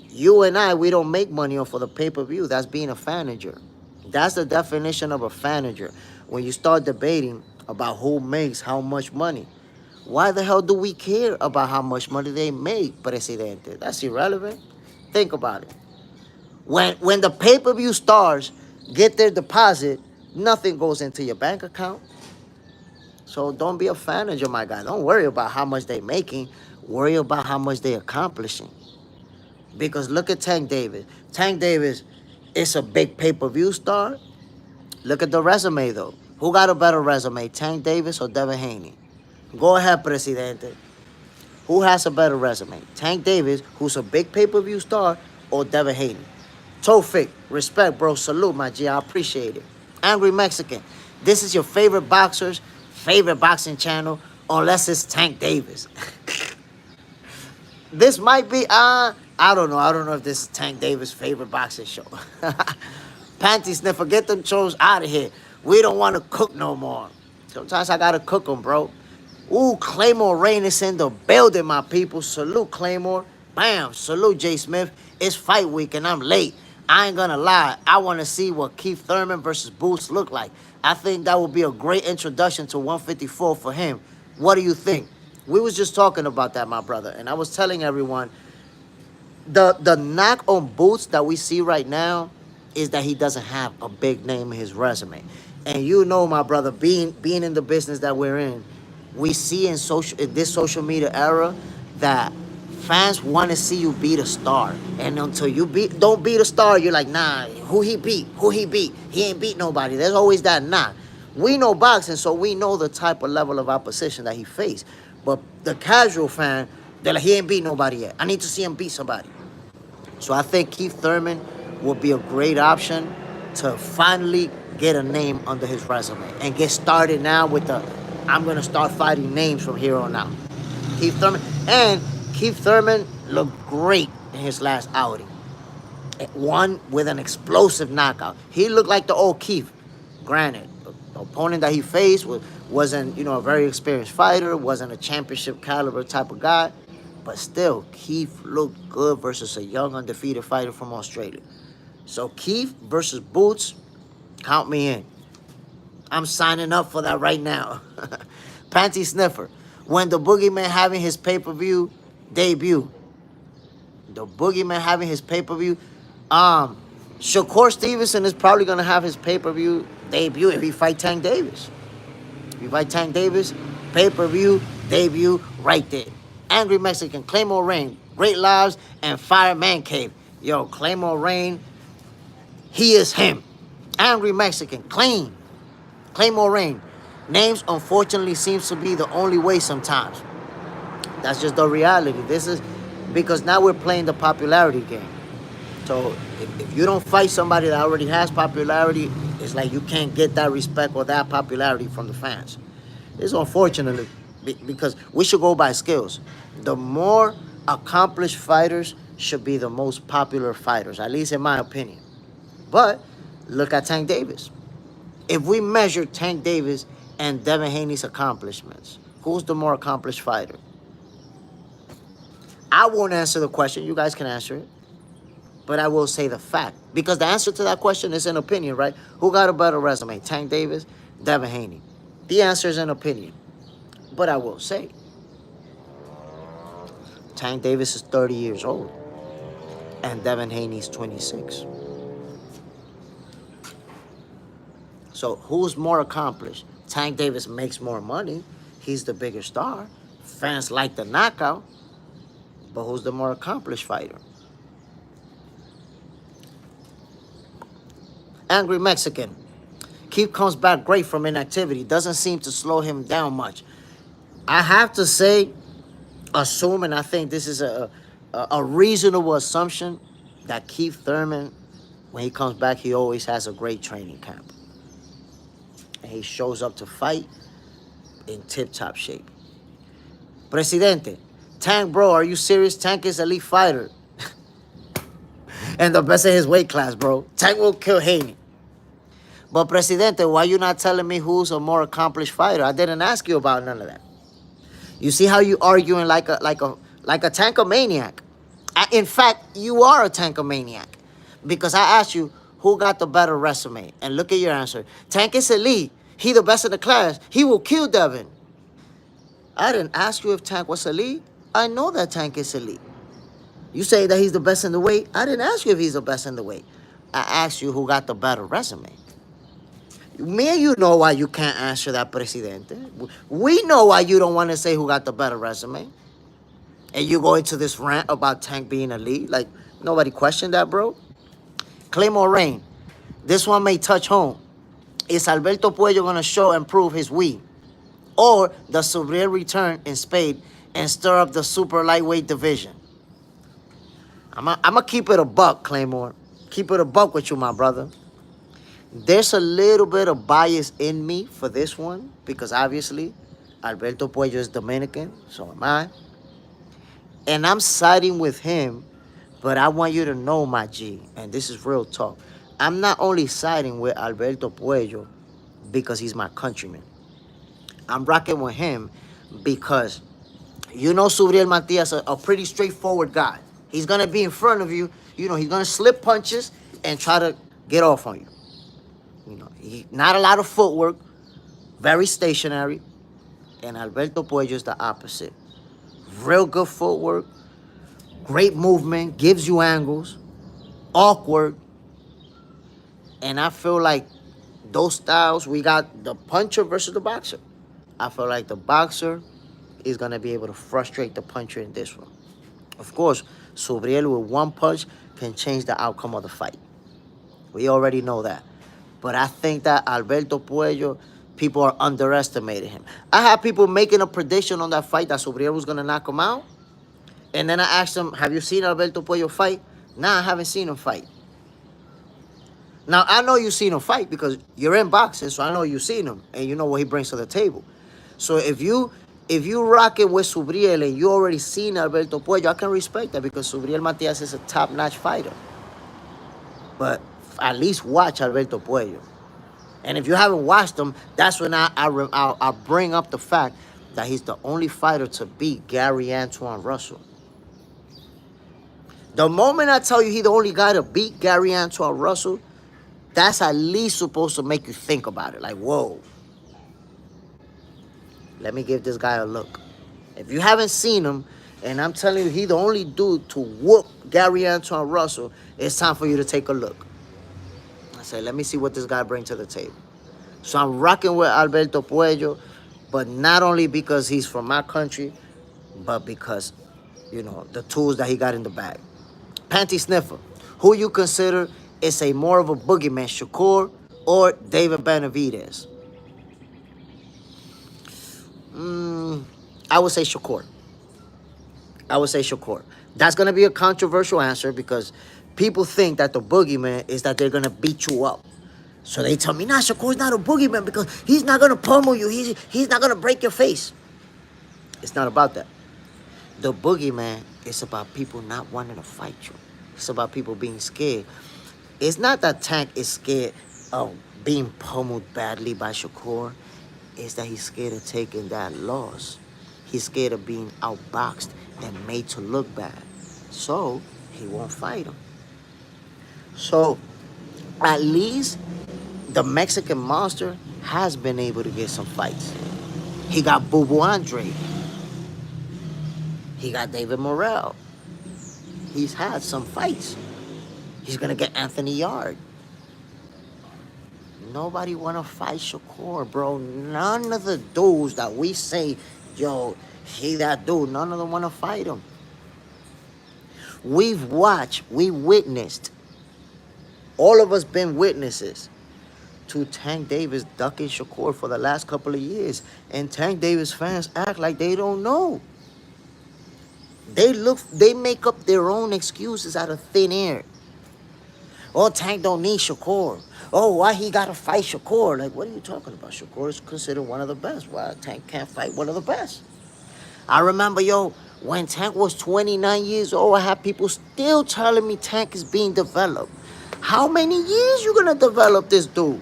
You and I, we don't make money off of the pay-per-view. That's being a fanager. That's the definition of a fanager. When you start debating about who makes how much money. Why the hell do we care about how much money they make, Presidente? That's irrelevant. Think about it. When the pay-per-view stars get their deposit, nothing goes into your bank account. So don't be a fanager, my guy. Don't worry about how much they're making. Worry about how much they're accomplishing. Because look at Tank Davis. Tank Davis is a big pay-per-view star. Look at the resume, though. Who got a better resume, Tank Davis or Devin Haney? Go ahead, Presidente. Who has a better resume? Tank Davis, who's a big pay-per-view star, or Devin Haney? Tofik, respect, bro. Salute, my G. I appreciate it. Angry Mexican. This is your favorite boxer's favorite boxing channel, unless it's Tank Davis. This might be, I don't know. I don't know if this is Tank Davis' favorite boxing show. Panty Sniffer, get them shows out of here. We don't want to cook no more. Sometimes I got to cook them, bro. Ooh, Claymore Rain is in the building, my people. Salute, Claymore. Bam. Salute, Jay Smith. It's fight week, and I'm late. I ain't gonna lie. I want to see what Keith Thurman versus Boots look like. I think that would be a great introduction to 154 for him. What do you think? We was just talking about that, my brother. And I was telling everyone, the knock on Boots that we see right now is that he doesn't have a big name in his resume. And you know, my brother, being in the business that we're in, we see in this social media era that fans want to see you beat a star. And until you don't beat a star, you're like, nah, who he beat? He ain't beat nobody. There's always that nah. We know boxing, so we know the type of level of opposition that he faced. But the casual fan, they're like, he ain't beat nobody yet. I need to see him beat somebody. So I think Keith Thurman will be a great option to finally get a name under his resume and get started now with I'm going to start fighting names from here on out. Keith Thurman looked great in his last outing. One with an explosive knockout. He looked like the old Keith. Granted, the opponent that he faced wasn't, a very experienced fighter, wasn't a championship caliber type of guy. But still, Keith looked good versus a young undefeated fighter from Australia. So Keith versus Boots, count me in. I'm signing up for that right now. Panty Sniffer. When the Boogeyman having his pay-per-view debut. The Boogeyman having his pay-per-view. Shakur Stevenson is probably going to have his pay-per-view debut if he fight Tank Davis. If he fight Tank Davis, pay-per-view debut right there. Angry Mexican, Claymore Rain, Great Lives, and Fire Man Cave. Yo, Claymore Rain, he is him. Angry Mexican, clean. Claymore Rain. Names, unfortunately, seems to be the only way sometimes. That's just the reality. This is because now we're playing the popularity game. So if you don't fight somebody that already has popularity, it's like you can't get that respect or that popularity from the fans. It's unfortunate because we should go by skills. The more accomplished fighters should be the most popular fighters, at least in my opinion. But look at Tank Davis. If we measure Tank Davis and Devin Haney's accomplishments, who's the more accomplished fighter? I won't answer the question. You guys can answer it. But I will say the fact. Because the answer to that question is an opinion, right? Who got a better resume? Tank Davis, Devin Haney. The answer is an opinion. But I will say, Tank Davis is 30 years old. And Devin Haney is 26. So who's more accomplished? Tank Davis makes more money. He's the bigger star. Fans like the knockout. But who's the more accomplished fighter? Angry Mexican. Keith comes back great from inactivity. Doesn't seem to slow him down much. I have to say, assuming, I think this is a reasonable assumption, that Keith Thurman, when he comes back, he always has a great training camp. And he shows up to fight in tip-top shape. Presidente, Tank, bro, are you serious? Tank is an elite fighter. And the best in his weight class, bro. Tank will kill Haney. But Presidente, why you not telling me who's a more accomplished fighter? I didn't ask you about none of that. You see how you arguing like a tankomaniac. In fact, you are a tankomaniac. Because I asked you who got the better resume. And look at your answer. Tank is elite. He the best in the class. He will kill Devin. I didn't ask you if Tank was elite. I know that Tank is elite. You say that he's the best in the weight. I didn't ask you if he's the best in the weight. I asked you who got the better resume. Me and you know why you can't answer that, Presidente. We know why you don't want to say who got the better resume. And you go into this rant about Tank being elite. Like, nobody questioned that, bro. Claymore Rain. This one may touch home. Is Alberto Puello going to show and prove his we? Or does Subriel return in spade and stir up the super lightweight division? I'm going to keep it a buck, Claymore. Keep it a buck with you, my brother. There's a little bit of bias in me for this one because obviously Alberto Puello is Dominican, so am I. And I'm siding with him, but I want you to know, my G, and this is real talk. I'm not only siding with Alberto Puello because he's my countryman. I'm rocking with him because you know Subriel Matias, a pretty straightforward guy. He's going to be in front of you. You know, he's going to slip punches and try to get off on you. You know, not a lot of footwork, very stationary. And Alberto Puello is the opposite. Real good footwork, great movement, gives you angles, awkward. And I feel like those styles, we got the puncher versus the boxer. I feel like the boxer is going to be able to frustrate the puncher in this one. Of course, Subriel with one punch can change the outcome of the fight. We already know that. But I think that Alberto Puello, people are underestimating him. I had people making a prediction on that fight that Subriel was going to knock him out. And then I asked them, have you seen Alberto Puello fight? Nah, I haven't seen him fight. Now, I know you've seen him fight because you're in boxing, so I know you've seen him. And you know what he brings to the table. So if you rocking with Subriel and you already seen Alberto Puello, I can respect that because Subriel Matias is a top-notch fighter. But at least watch Alberto Puello. And if you haven't watched him, that's when I'll bring up the fact that he's the only fighter to beat Gary Antoine Russell. The moment I tell you he's the only guy to beat Gary Antoine Russell, That's at least supposed to make you think about it. Like, whoa. Let me give this guy a look. If you haven't seen him, and I'm telling you, he the only dude to whoop Gary Antoine Russell, it's time for you to take a look. I said, let me see what this guy brings to the table. So I'm rocking with Alberto Puello, but not only because he's from my country, but because, you know, the tools that he got in the bag. Panty Sniffer, who you consider is a more of a boogeyman, Shakur or David Benavidez? I would say Shakur. I would say Shakur. That's going to be a controversial answer because people think that the boogeyman is that they're going to beat you up. So they tell me, nah, Shakur's not a boogeyman because he's not going to pummel you. He's not going to break your face. It's not about that. The boogeyman is about people not wanting to fight you. It's about people being scared. It's not that Tank is scared of being pummeled badly by Shakur. It's that he's scared of taking that loss. He's scared of being outboxed and made to look bad. So he won't fight him. So at least the Mexican monster has been able to get some fights. He got Bivol Andre. He got David Morrell. He's had some fights. He's going to get Anthony Yard. Nobody want to fight Shakur, bro. None of the dudes that we say, yo, he that dude, none of them want to fight him. We've watched, we witnessed, all of us been witnesses to Tank Davis ducking Shakur for the last couple of years. And Tank Davis fans act like they don't know. They make up their own excuses out of thin air. Oh, Tank don't need Shakur. Oh, why he got to fight Shakur? Like, what are you talking about? Shakur is considered one of the best. Why Tank can't fight one of the best? I remember, yo, when Tank was 29 years old, I had people still telling me Tank is being developed. How many years you going to develop this dude?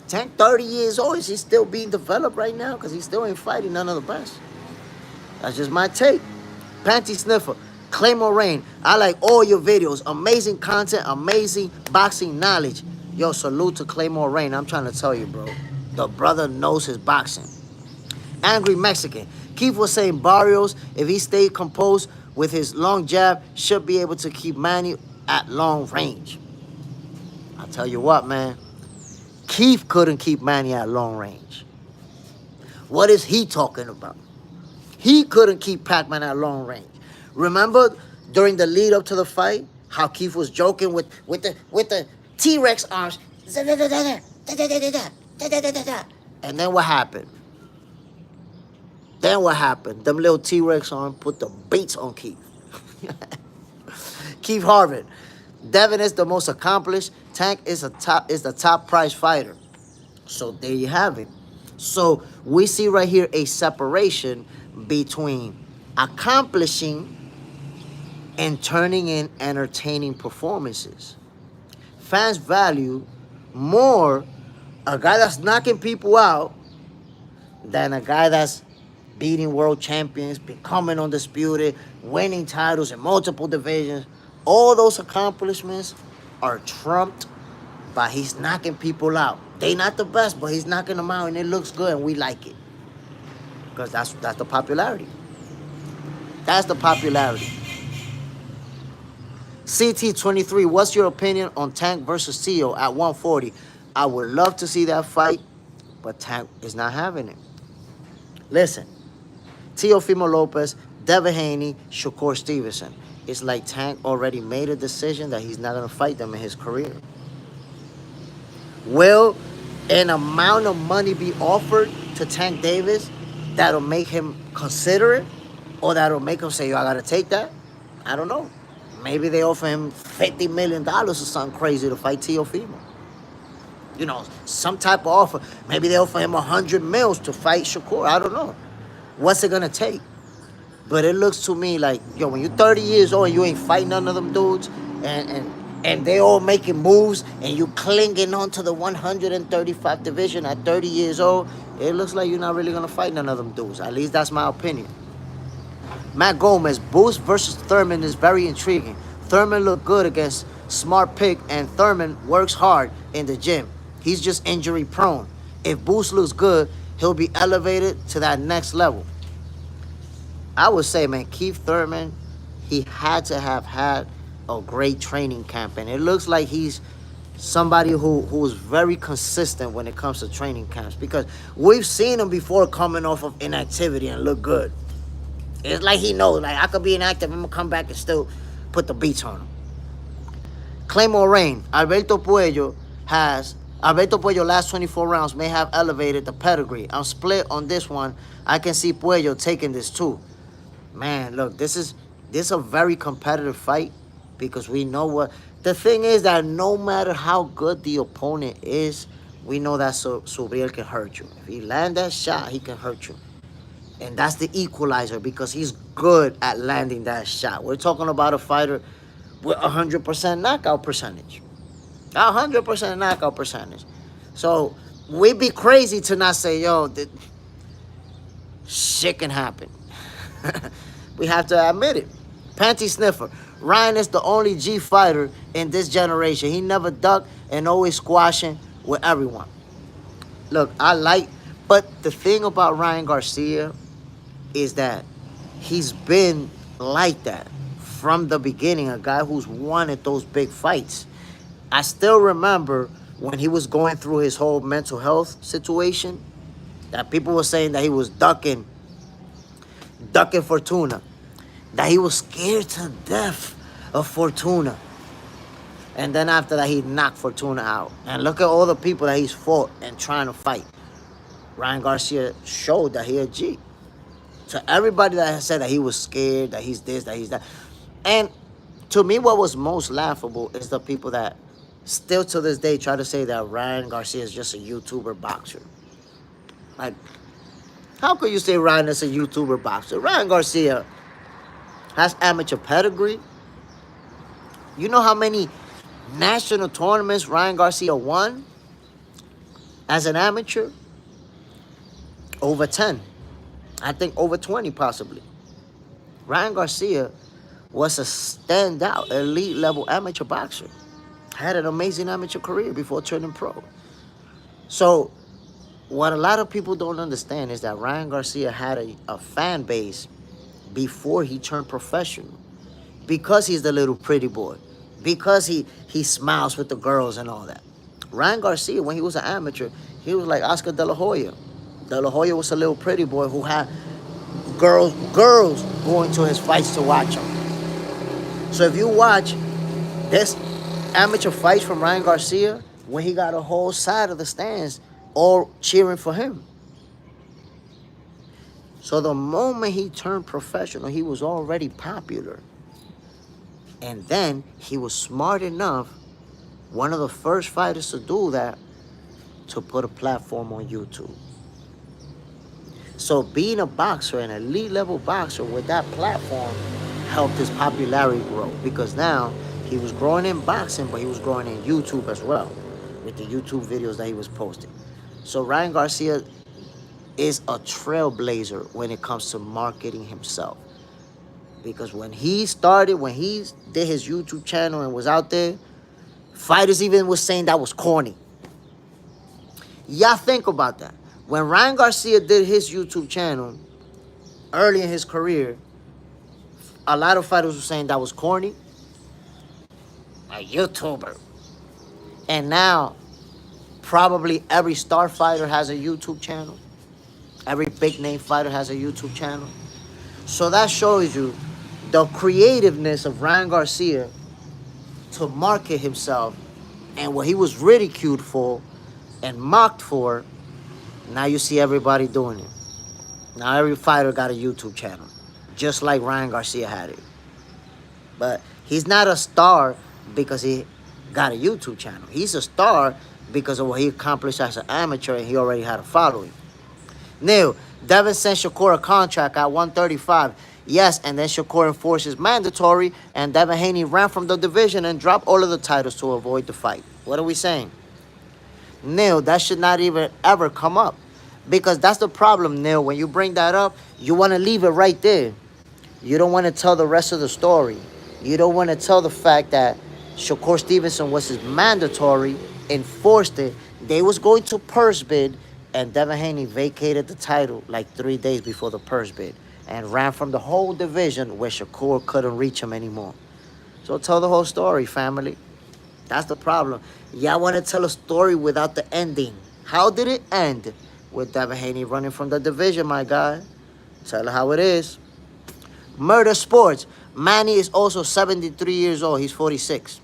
Tank 30 years old. Is he still being developed right now? Because he still ain't fighting none of the best. That's just my take. Panty Sniffer, Claymore Rain. I like all your videos. Amazing content, amazing boxing knowledge. Yo, salute to Claymore Rain. I'm trying to tell you, bro. The brother knows his boxing. Angry Mexican. Keith was saying Barrios, if he stayed composed with his long jab, should be able to keep Manny at long range. I'll tell you what, man. Keith couldn't keep Manny at long range. What is he talking about? He couldn't keep Pac-Man at long range. Remember during the lead up to the fight, how Keith was joking with the T-Rex arms. And then what happened? Them little T-Rex arms put the beats on Keith. Keith Harvard. Devin is the most accomplished. Tank is the top prize fighter. So there you have it. So we see right here a separation between accomplishing and turning in entertaining performances. Fans value more a guy that's knocking people out than a guy that's beating world champions, becoming undisputed, winning titles in multiple divisions. All those accomplishments are trumped by he's knocking people out. They not the best, but he's knocking them out and it looks good and we like it. Because that's the popularity. That's the popularity. CT23, what's your opinion on Tank versus Tio at 140? I would love to see that fight, but Tank is not having it. Listen, Teofimo Lopez, Devin Haney, Shakur Stevenson. It's like Tank already made a decision that he's not going to fight them in his career. Will an amount of money be offered to Tank Davis that'll make him consider it? Or that'll make him say, yo, I got to take that? I don't know. Maybe they offer him $50 million or something crazy to fight Teofimo. You know, some type of offer. Maybe they offer him 100 mils to fight Shakur. I don't know. What's it going to take? But it looks to me like, yo, when you're 30 years old and you ain't fighting none of them dudes, and they all making moves, and you clinging on to the 135 division at 30 years old, it looks like you're not really going to fight none of them dudes. At least that's my opinion. Matt Gomez, Boost versus Thurman is very intriguing. Thurman looked good against smart pick, and Thurman works hard in the gym. He's just injury prone. If Boost looks good, he'll be elevated to that next level. I would say, man, Keith Thurman, he had to have had a great training camp. And it looks like he's somebody who is very consistent when it comes to training camps, because we've seen him before coming off of inactivity and look good. It's like he knows, like, I could be inactive, I'm going to come back and still put the beats on him. Claymore Rain, Alberto Pujo last 24 rounds may have elevated the pedigree. I'm split on this one. I can see Pujo taking this too. Man, look, this is a very competitive fight, because we know what... The thing is that no matter how good the opponent is, we know that Subriel can hurt you. If he land that shot, he can hurt you. And that's the equalizer, because he's good at landing that shot. We're talking about a fighter with 100% knockout percentage. 100% knockout percentage. So we'd be crazy to not say, yo, shit can happen. We have to admit it. Panty sniffer. Ryan is the only G fighter in this generation. He never ducked and always squashing with everyone. Look, but the thing about Ryan Garcia is that he's been like that from the beginning, a guy who's wanted those big fights. I still remember when he was going through his whole mental health situation, that people were saying that he was ducking Fortuna, that he was scared to death of Fortuna. And then after that, he knocked Fortuna out. And look at all the people that he's fought and trying to fight. Ryan Garcia showed that he a G. To everybody that has said that he was scared, that he's this, that he's that. And to me, what was most laughable is the people that still to this day try to say that Ryan Garcia is just a YouTuber boxer. Like, how could you say Ryan is a YouTuber boxer? Ryan Garcia has amateur pedigree. You know how many national tournaments Ryan Garcia won as an amateur? Over 10. I think over 20 possibly. Ryan Garcia was a standout elite level amateur boxer. Had an amazing amateur career before turning pro. So what a lot of people don't understand is that Ryan Garcia had a fan base before he turned professional, because he's the little pretty boy, because he smiles with the girls and all that. Ryan Garcia, when he was an amateur, he was like Oscar De La Hoya. De La Hoya was a little pretty boy who had girls going to his fights to watch him. So if you watch this amateur fights from Ryan Garcia, when he got a whole side of the stands all cheering for him. So the moment he turned professional, he was already popular. And then he was smart enough, one of the first fighters to do that, to put a platform on YouTube. So being a boxer, an elite level boxer with that platform, helped his popularity grow, because now he was growing in boxing, but he was growing in YouTube as well, with the YouTube videos that he was posting. So Ryan Garcia is a trailblazer when it comes to marketing himself. Because when he did his YouTube channel and was out there, fighters even was saying that was corny. Y'all think about that. When Ryan Garcia did his YouTube channel early in his career, a lot of fighters were saying that was corny. A YouTuber. And now, probably every star fighter has a YouTube channel. Every big name fighter has a YouTube channel. So that shows you the creativeness of Ryan Garcia to market himself, and what he was ridiculed for and mocked for. Now you see everybody doing it. Now every fighter got a YouTube channel, just like Ryan Garcia had it. But he's not a star because he got a YouTube channel. He's a star because of what he accomplished as an amateur, and he already had a following. Neil, Devin sent Shakur a contract at 135. Yes, and then Shakur enforced his mandatory, and Devin Haney ran from the division and dropped all of the titles to avoid the fight. What are we saying? Neil, that should not even ever come up. Because that's the problem, Neil. When you bring that up, you want to leave it right there. You don't want to tell the rest of the story. You don't want to tell the fact that Shakur Stevenson was his mandatory, enforced it. They was going to purse bid, and Devin Haney vacated the title like 3 days before the purse bid and ran from the whole division where Shakur couldn't reach him anymore. So tell the whole story, family. That's the problem. Y'all want to tell a story without the ending. How did it end? With Devin Haney running from the division, my guy. Tell her how it is. Murder Sports. Manny is also 73 years old. He's 46.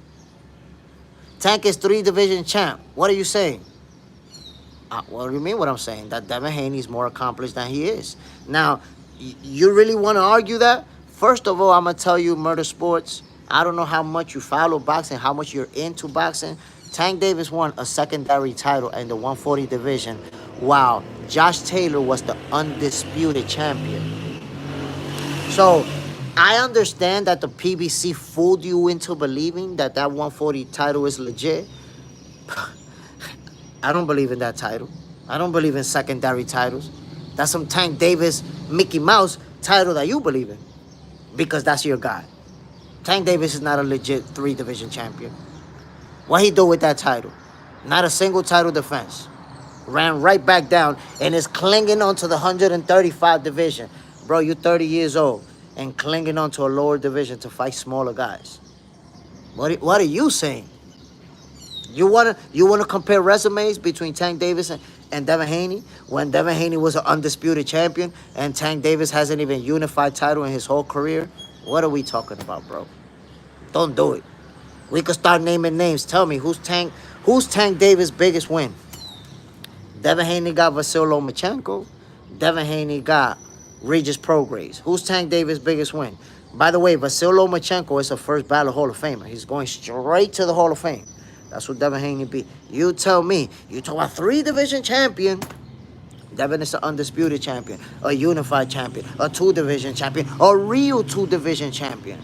Tank is 3-division champ. What are you saying? What do you mean what I'm saying? That Devin Haney is more accomplished than he is. Now, you really want to argue that? First of all, I'm going to tell you, Murder Sports, I don't know how much you follow boxing, how much you're into boxing. Tank Davis won a secondary title in the 140 division, while Josh Taylor was the undisputed champion. So, I understand that the PBC fooled you into believing that 140 title is legit. I don't believe in that title. I don't believe in secondary titles. That's some Tank Davis, Mickey Mouse title that you believe in, because that's your guy. Tank Davis is not a legit 3-division champion. What he do with that title? Not a single title defense. Ran right back down and is clinging on to the 135 division. Bro, you're 30 years old and clinging on to a lower division to fight smaller guys. What are you saying? You wanna compare resumes between Tank Davis and Devin Haney when Devin Haney was an undisputed champion and Tank Davis hasn't even unified title in his whole career? What are we talking about, bro? Don't do it. We could start naming names. Tell me, who's Tank Davis' biggest win? Devin Haney got Vasyl Lomachenko. Devin Haney got Regis Prograis. Who's Tank Davis' biggest win? By the way, Vasyl Lomachenko is a first ballot Hall of Famer. He's going straight to the Hall of Fame. That's what Devin Haney be. You tell me. You talk about 3-division champion. Devin is an undisputed champion, a unified champion, a 2-division champion, a real 2-division champion.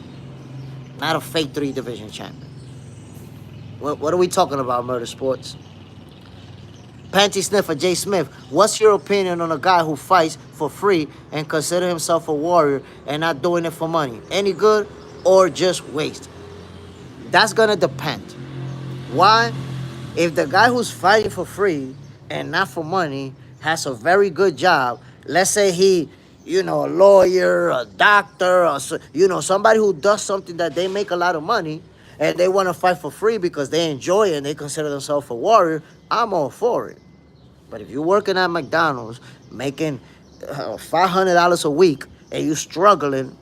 Not a fake 3-division champion. What are we talking about, Murder Sports? Panty Sniffer, Jay Smith, what's your opinion on a guy who fights for free and consider himself a warrior and not doing it for money? Any good or just waste? That's going to depend. Why? If the guy who's fighting for free and not for money has a very good job, let's say he, a lawyer, a doctor, or, somebody who does something that they make a lot of money and they want to fight for free because they enjoy it and they consider themselves a warrior, I'm all for it. But if you're working at McDonald's making $500 a week and you're struggling,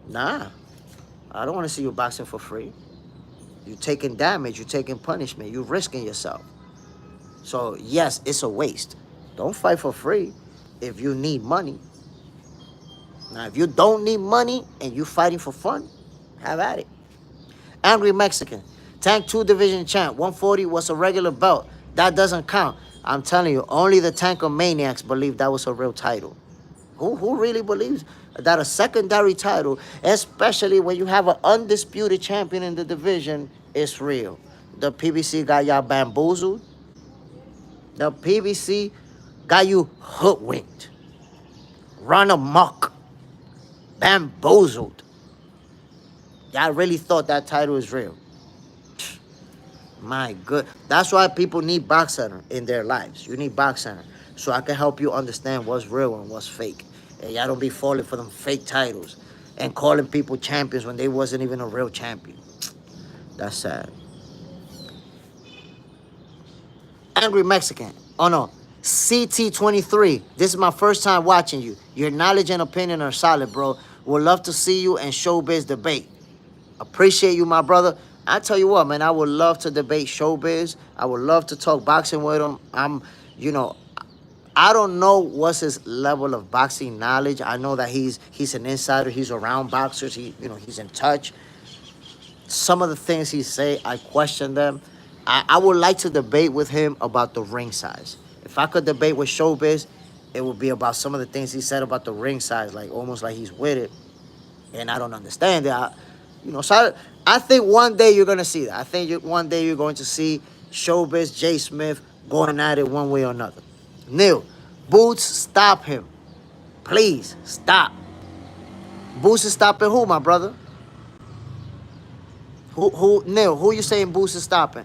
nah, I don't want to see you boxing for free. You're taking damage, you're taking punishment, you're risking yourself. So yes, it's a waste. Don't fight for free if you need money. Now, if you don't need money and you're fighting for fun, have at it. Angry Mexican, Tank 2-division champ, 140 was a regular belt. That doesn't count. I'm telling you, only the Tankomaniacs believe that was a real title. Who really believes that a secondary title, especially when you have an undisputed champion in the division, is real? The PBC got y'all bamboozled. The PBC got you hoodwinked, run amok, bamboozled. Y'all really thought that title is real. My good. That's why people need Box Center in their lives. You need Box Center so I can help you understand what's real and what's fake. And y'all don't be falling for them fake titles and calling people champions when they wasn't even a real champion. That's sad. Angry Mexican. Oh no. CT23. This is my first time watching you. Your knowledge and opinion are solid, bro. Would love to see you and showbiz debate. Appreciate you, my brother. I tell you what, man, I would love to debate showbiz. I would love to talk boxing with him. I don't know what's his level of boxing knowledge. I know that he's an insider. He's around boxers. He's in touch. Some of the things he say, I question them. I would like to debate with him about the ring size. If I could debate with showbiz, it would be about some of the things he said about the ring size, like almost like he's with it, and I don't understand it. So I think one day you're gonna see that. I think one day you're going to see showbiz, Jay Smith going at it one way or another. Neil, Boots, stop him. Please, stop. Boots is stopping who, my brother? Neil, who you saying Boots is stopping?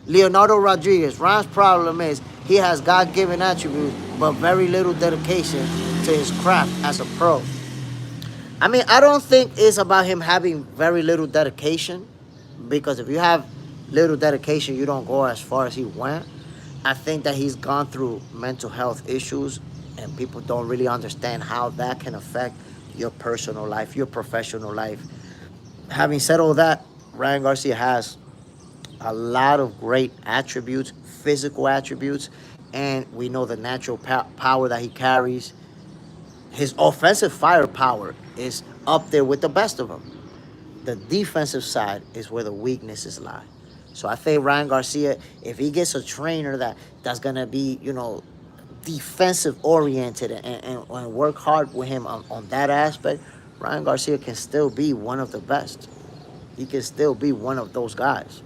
Leonardo Rodriguez. Ron's problem is he has God-given attributes, but very little dedication to his craft as a pro. I mean, I don't think it's about him having very little dedication, because if you have little dedication, you don't go as far as he went. I think that he's gone through mental health issues, and people don't really understand how that can affect your personal life, your professional life. Having said all that, Ryan Garcia has a lot of great attributes, physical attributes, and we know the natural power that he carries. His offensive firepower is up there with the best of them. The defensive side is where the weaknesses lie. So I think Ryan Garcia, if he gets a trainer that's going to be, defensive oriented and work hard with him on that aspect, Ryan Garcia can still be one of the best. He can still be one of those guys.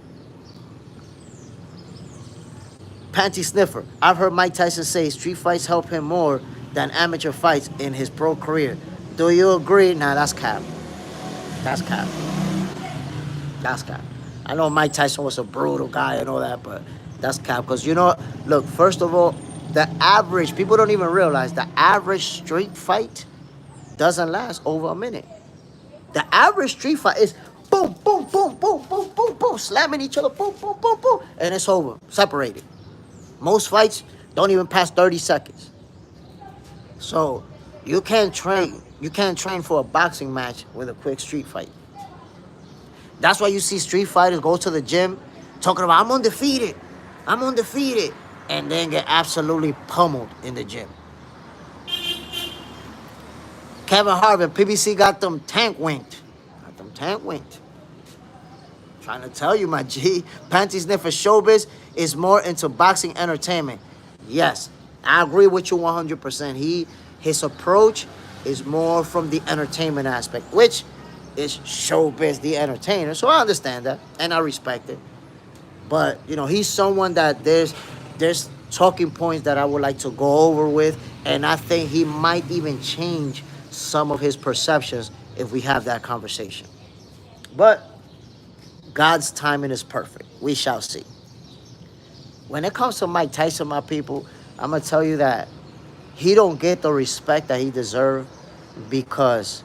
Panty Sniffer. I've heard Mike Tyson say street fights help him more than amateur fights in his pro career. Do you agree? Nah, that's cap. That's cap. That's cap. I know Mike Tyson was a brutal guy and all that, but that's cap. Because, look, first of all, the average, people don't even realize, the average street fight doesn't last over a minute. The average street fight is boom, boom, boom, boom, boom, boom, boom, slamming each other, boom, boom, boom, boom, and it's over, separated. Most fights don't even pass 30 seconds. So you can't train for a boxing match with a quick street fight. That's why you see street fighters go to the gym talking about, I'm undefeated, and then get absolutely pummeled in the gym. Kevin Harvin, PBC got them tank winked. Trying to tell you, my G. Panty Sniffer Showbiz is more into boxing entertainment. Yes, I agree with you 100%. His approach is more from the entertainment aspect, which is Showbiz, the entertainer. So I understand that, and I respect it. But, he's someone that there's talking points that I would like to go over with, and I think he might even change some of his perceptions if we have that conversation. But God's timing is perfect. We shall see. When it comes to Mike Tyson, my people, I'm going to tell you that he don't get the respect that he deserves because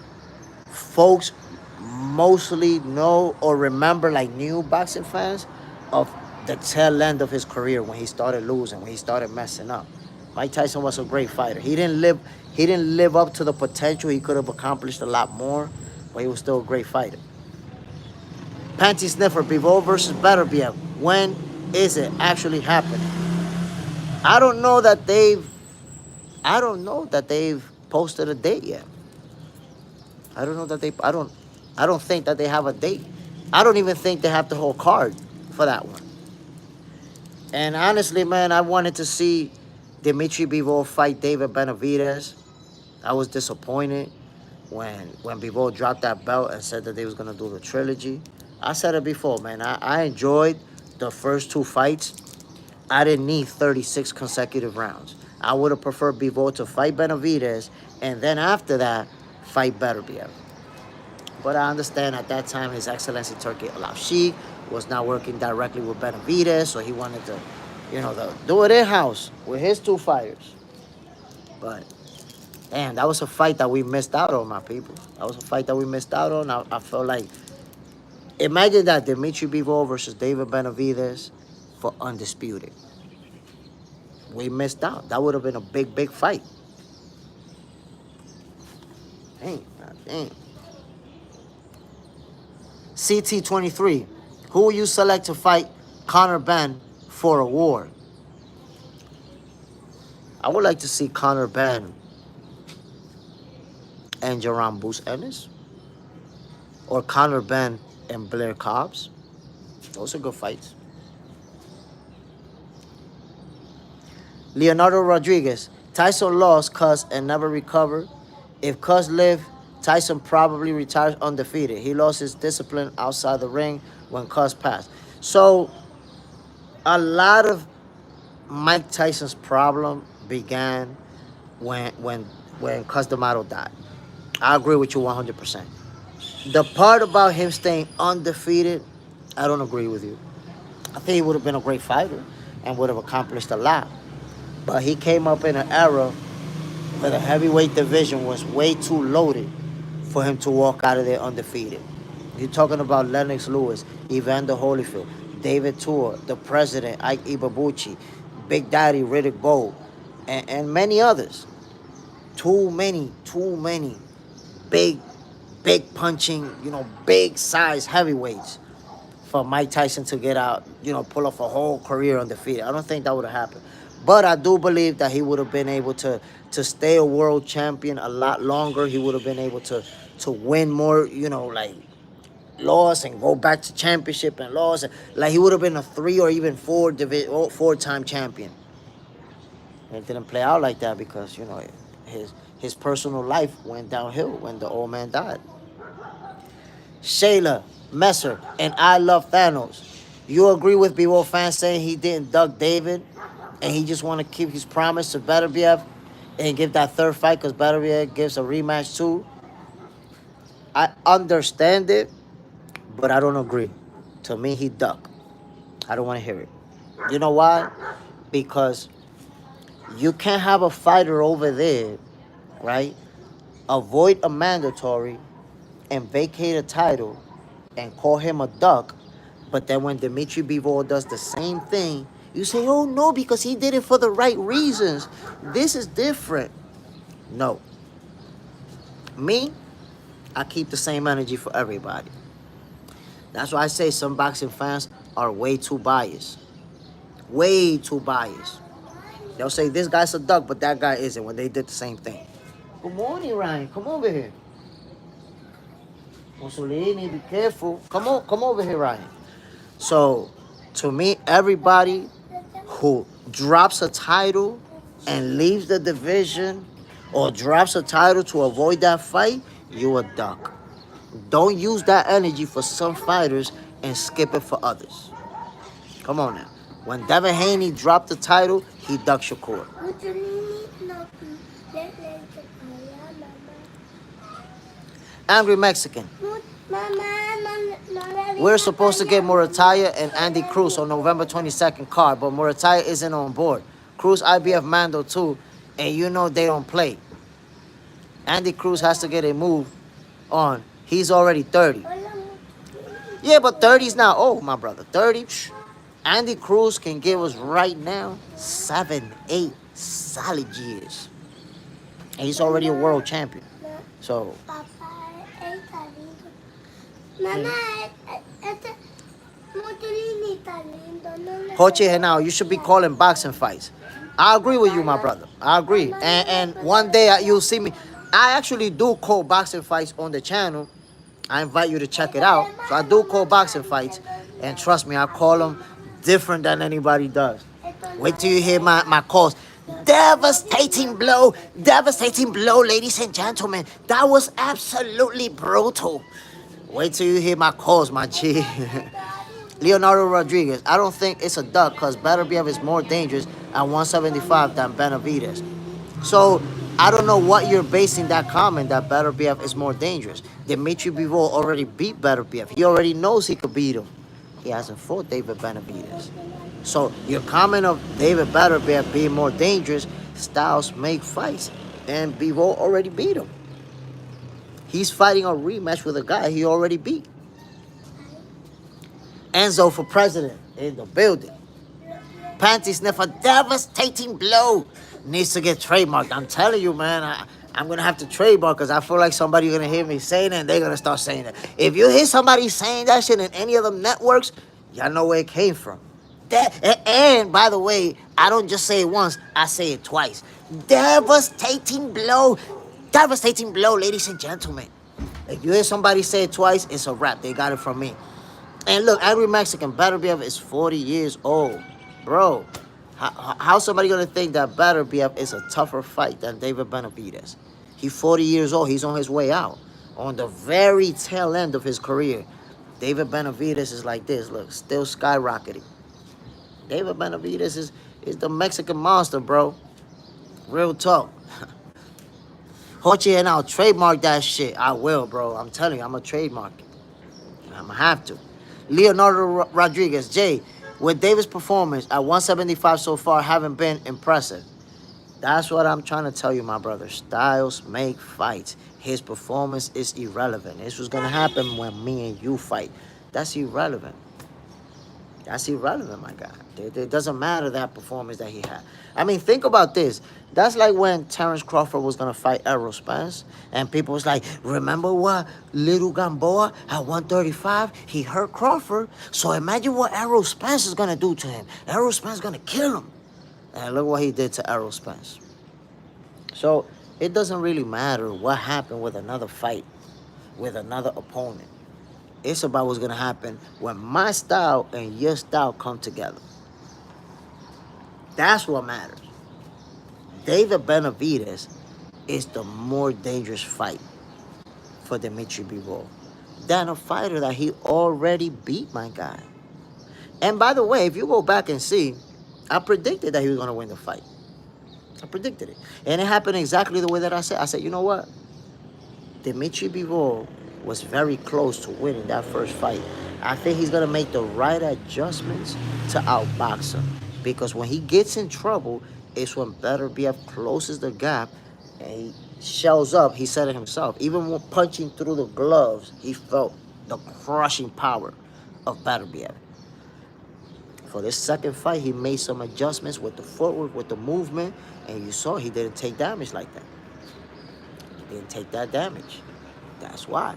folks mostly know or remember, like new boxing fans, of the tail end of his career when he started losing, when he started messing up. Mike Tyson was a great fighter. He didn't live up to the potential. He could have accomplished a lot more, but he was still a great fighter. Panty Sniffer, Bivol versus Beterbiev. When is it actually happening? I don't know that they've posted a date yet. I don't think that they have a date. I don't even think they have the whole card for that one. And honestly, man, I wanted to see Dimitri Bivol fight David Benavidez. I was disappointed when Bivol dropped that belt and said that they was going to do the trilogy. I said it before, man. I enjoyed the first two fights. I didn't need 36 consecutive rounds. I would have preferred Bivol to fight Benavidez and then after that, fight Beterbiev. But I understand at that time His Excellency Turkey Al-Sheikh was not working directly with Benavidez, so he wanted to, do it in-house with his two fighters. But, damn, that was a fight that we missed out on, my people. That was a fight that we missed out on. I felt like, imagine that Dimitri Bivol versus David Benavidez for undisputed. We missed out. That would have been a big, big fight. Dang. CT23, who will you select to fight Conor Benn for a war? I would like to see Conor Benn and Jaron Boots Ennis, or Conor Benn and Blair Cobbs. Those are good fights. Leonardo Rodriguez, Tyson lost Cus and never recovered. If Cus lived, Tyson probably retires undefeated. He lost his discipline outside the ring when Cus passed. So, a lot of Mike Tyson's problem began when Cus D'Amato died. I agree with you 100%. The part about him staying undefeated I don't agree with you. I think he would have been a great fighter and would have accomplished a lot. But he came up in an era where the heavyweight division was way too loaded for him to walk out of there undefeated. You're talking about Lennox Lewis, Evander Holyfield, David Tua, the President, Ike Ibebuchi, Big Daddy Riddick Bowe, and many others. Too many big, big punching, big size heavyweights for Mike Tyson to get out, pull off a whole career undefeated. I don't think that would have happened. But I do believe that he would have been able to stay a world champion a lot longer. He would have been able to win more, like loss and go back to championship and loss. Like he would have been a 3 or even 4-time champion. And it didn't play out like that because, his personal life went downhill when the old man died. Shayla, Messer, and I Love Thanos. You agree with Bivol fans saying he didn't duck David and he just want to keep his promise to Beterbiev and give that third fight because Beterbiev gives a rematch too? I understand it, but I don't agree. To me, he ducked. I don't want to hear it. You know why? Because you can't have a fighter over there, right, avoid a mandatory and vacate a title and call him a duck, but then when Dimitri Bivol does the same thing, you say, oh no, because he did it for the right reasons. This is different. No. Me, I keep the same energy for everybody. That's why I say some boxing fans are way too biased. Way too biased. They'll say this guy's a duck, but that guy isn't when they did the same thing. Good morning, Ryan. Come over here. Mussolini, be careful. Come over here, Ryan. So, to me, everybody who drops a title and leaves the division or drops a title to avoid that fight, you a duck. Don't use that energy for some fighters and skip it for others. Come on now. When Devin Haney dropped the title, he ducked Shakur. Angry Mexican. We're supposed to get Matias and Andy Cruz on November 22nd card, but Matias isn't on board. Cruz IBF Mando too, and they don't play. Andy Cruz has to get a move on. He's already 30. Yeah, but 30's not old, my brother. 30, Andy Cruz can give us right now 7, 8 solid years. And he's already a world champion. So... Coach Henao, you should be calling boxing fights. I agree with you, my brother. I agree. And one day you'll see me. I actually do call boxing fights on the channel. I invite you to check it out. So I do call boxing fights. And trust me, I call them different than anybody does. Wait till you hear my calls. Devastating blow, ladies and gentlemen. That was absolutely brutal. Wait till you hear my calls, my G. Leonardo Rodriguez. I don't think it's a duck because Beterbiev is more dangerous at 175 than Benavidez. So, I don't know what you're basing that comment that Beterbiev is more dangerous. Dimitri Bivol already beat Beterbiev. He already knows he could beat him. He hasn't fought David Benavidez. So, your comment of David Beterbiev being more dangerous, styles make fights. And Bivol already beat him. He's fighting a rematch with a guy he already beat. Enzo for president in the building. Panty sniffer, devastating blow. Needs to get trademarked. I'm telling you, man, I'm going to have to trademark because I feel like somebody's going to hear me saying it and they're going to start saying it. If you hear somebody saying that shit in any of them networks, y'all know where it came from. And by the way, I don't just say it once, I say it twice. Devastating blow, ladies and gentlemen. If you hear somebody say it twice, it's a wrap. They got it from me. And look, Angry Mexican, Beterbiev is 40 years old. Bro, how's somebody going to think that Beterbiev is a tougher fight than David Benavidez? He's 40 years old. He's on his way out. On the very tail end of his career. David Benavidez is like this. Look, still skyrocketing. David Benavidez is the Mexican monster, bro. Real talk. Hochi and I'll trademark that shit. I will, bro. I'm telling you, I'm going to trademark it. I'm going to have to. Leonardo Rodriguez, Jay, with Davis' performance at 175 so far haven't been impressive. That's what I'm trying to tell you, my brother. Styles make fights. His performance is irrelevant. This was going to happen when me and you fight. That's irrelevant. That's irrelevant, my guy. It doesn't matter that performance that he had. I mean, think about this. That's like when Terrence Crawford was going to fight Errol Spence, and people was like, remember what Little Gamboa at 135? He hurt Crawford. So imagine what Errol Spence is going to do to him. Errol Spence is going to kill him. And look what he did to Errol Spence. So it doesn't really matter what happened with another fight, with another opponent. It's about what's going to happen when my style and your style come together. That's what matters. David Benavidez is the more dangerous fight for Dimitri Bivol than a fighter that he already beat, my guy. And by the way, if you go back and see, I predicted that he was going to win the fight. I predicted it. And it happened exactly the way that I said. I said, you know what? Dimitri Bivol was very close to winning that first fight. I think he's going to make the right adjustments to outbox him. Because when he gets in trouble, it's when Beterbiev closes the gap and he shells up. He said it himself. Even when punching through the gloves, he felt the crushing power of Beterbiev. For this second fight, he made some adjustments with the footwork, with the movement, and you saw he didn't take damage like that. He didn't take that damage. That's why.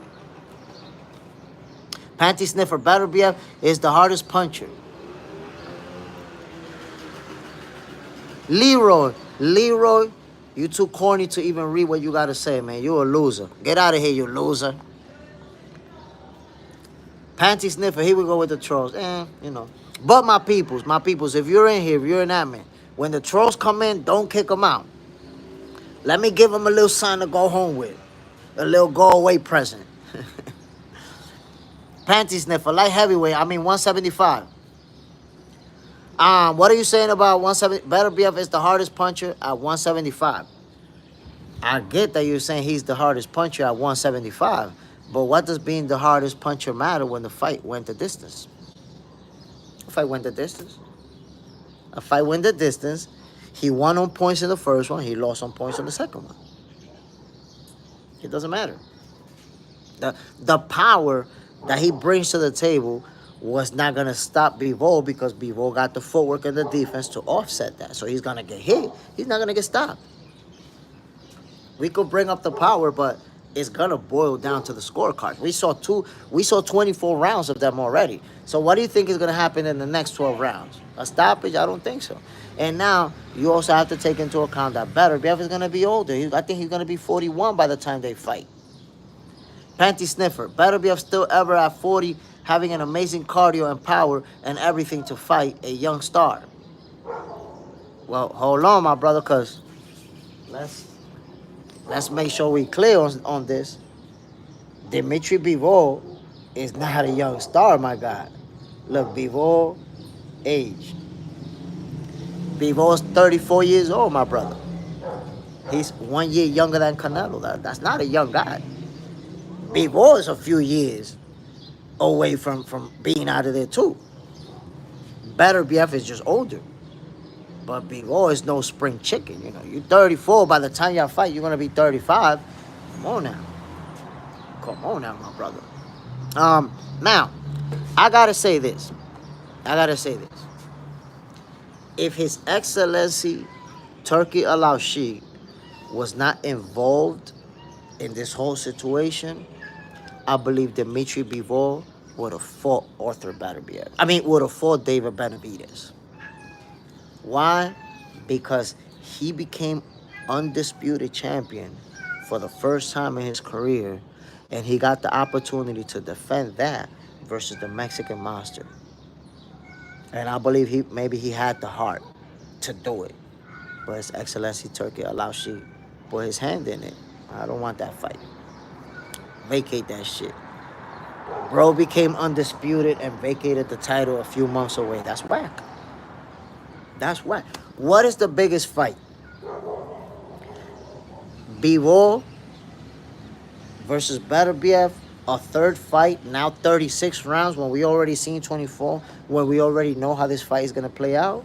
Panty sniffer Beterbiev is the hardest puncher. Leroy, you too corny to even read what you got to say, man. You a loser. Get out of here, you loser. Panty sniffer, here we go with the trolls. You know. But my peoples, if you're in here, if you're an admin, when the trolls come in, don't kick them out. Let me give them a little sign to go home with. A little go-away present. Panty sniffer, light heavyweight, 175. What are you saying about 170? Beterbiev is the hardest puncher at 175. I get that you're saying he's the hardest puncher at 175. But what does being the hardest puncher matter when the fight went the distance? A fight went the distance. A fight went the distance. He won on points in the first one. He lost on points in the second one. It doesn't matter. The power that he brings to the table was not going to stop Bivol because Bivol got the footwork and the defense to offset that. So he's going to get hit. He's not going to get stopped. We could bring up the power, but it's going to boil down to the scorecards. We saw 24 rounds of them already. So what do you think is going to happen in the next 12 rounds? A stoppage? I don't think so. And now you also have to take into account that Beterbiev is going to be older. I think he's going to be 41 by the time they fight. Panty sniffer. Beterbiev still ever at 40, having an amazing cardio and power and everything to fight a young star. Well, hold on, my brother, because let's make sure we clear on this. Dimitri Bivol is not a young star, my guy. Look, Bivol age. Bivol's 34 years old, my brother. He's 1 year younger than Canelo. That's not a young guy. Bivol is a few years away from being out of there too. Beterbiev is just older. But Bivol is no spring chicken. You know, you're 34. By the time y'all fight, you're going to be 35. Come on now. Come on now, my brother. Now, I got to say this. If His Excellency Turki Al-Sheikh was not involved in this whole situation, I believe Dimitri Bivol would have fought Arthur Beterbiev. Would have fought David Benavidez. Why? Because he became undisputed champion for the first time in his career, and he got the opportunity to defend that versus the Mexican monster. And I believe maybe he had the heart to do it. But His Excellency Turki Al-Sheikh put his hand in it. I don't want that fight. Vacate that shit. Bro became undisputed and vacated the title a few months away. That's whack. That's whack. What is the biggest fight? Bivol versus Beterbiev a third fight, now 36 rounds, when we already seen 24, when we already know how this fight is going to play out?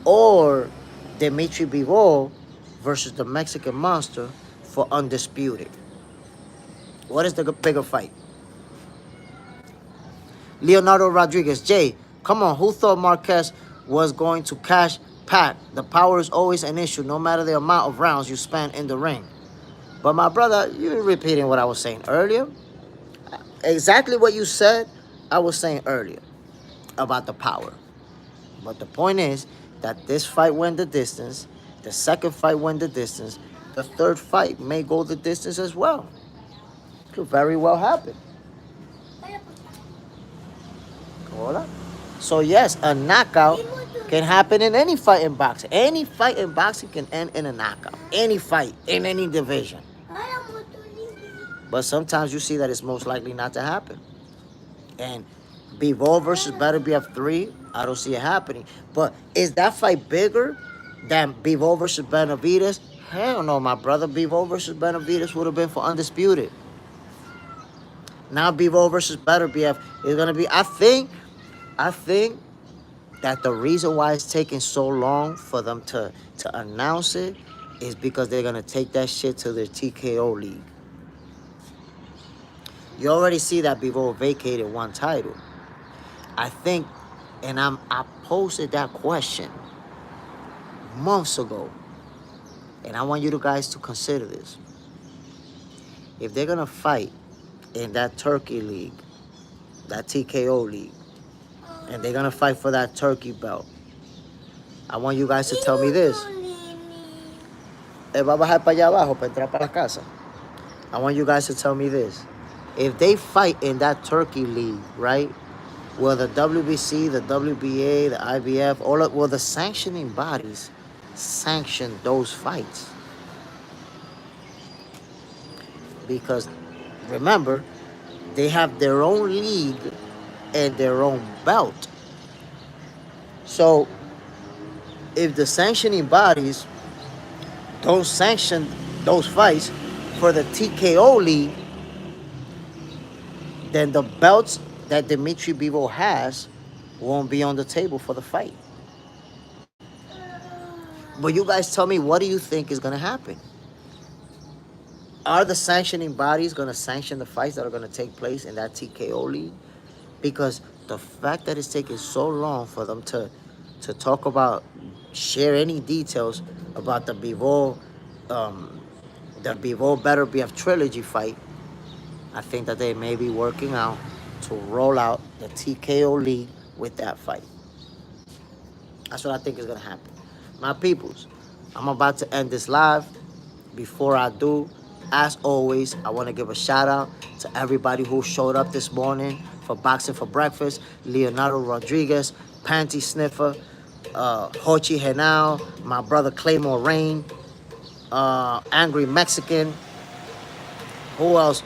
Or Dimitri Bivol versus the Mexican Monster for undisputed? What is the bigger fight? Leonardo Rodriguez, Jay, come on, who thought Marquez was going to cash Pat? The power is always an issue, no matter the amount of rounds you spend in the ring. But my brother, you're repeating what I was saying earlier. Exactly what you said, I was saying earlier about the power. But the point is that this fight went the distance. The second fight went the distance. The third fight may go the distance as well. Could very well happen. Hola. So yes, a knockout can happen in any fight in boxing. Any fight in boxing can end in a knockout. Any fight in any division. But sometimes you see that it's most likely not to happen. And Bivol versus Beterbiev 3, I don't see it happening. But is that fight bigger than Bivol versus Benavidez? Hell no, my brother. Bivol versus Benavidez would have been for undisputed. Now Bivol versus Beterbiev is going to be, I think that the reason why it's taking so long for them to announce it is because they're going to take that shit to their TKO league. You already see that Bivol vacated one title. I think, and I posted that question months ago, and I want you guys to consider this. If they're going to fight in that Turkey league, that TKO league, and they're going to fight for that Turkey belt, I want you guys to tell me this. Va a bajar para allá abajo para entrar para la casa. I want you guys to tell me this. If they fight in that Turkey league, right, will the WBC, the WBA, the IBF, will the sanctioning bodies sanction those fights? Because remember, they have their own league and their own belt. So if the sanctioning bodies don't sanction those fights for the TKO league, then the belts that Dimitri Bivol has won't be on the table for the fight. But you guys tell me, what do you think is going to happen? Are the sanctioning bodies going to sanction the fights that are going to take place in that TKO league? Because the fact that it's taking so long for them to talk about, share any details about the Bivol Beterbiev trilogy fight, I think that they may be working out to roll out the TKO league with that fight. That's what I think is going to happen. My peoples, I'm about to end this live. Before I do, as always, I want to give a shout out to everybody who showed up this morning for Boxing for Breakfast. Leonardo Rodriguez, Panty Sniffer, Hochi Henao, my brother Claymore Rain, Angry Mexican. Who else?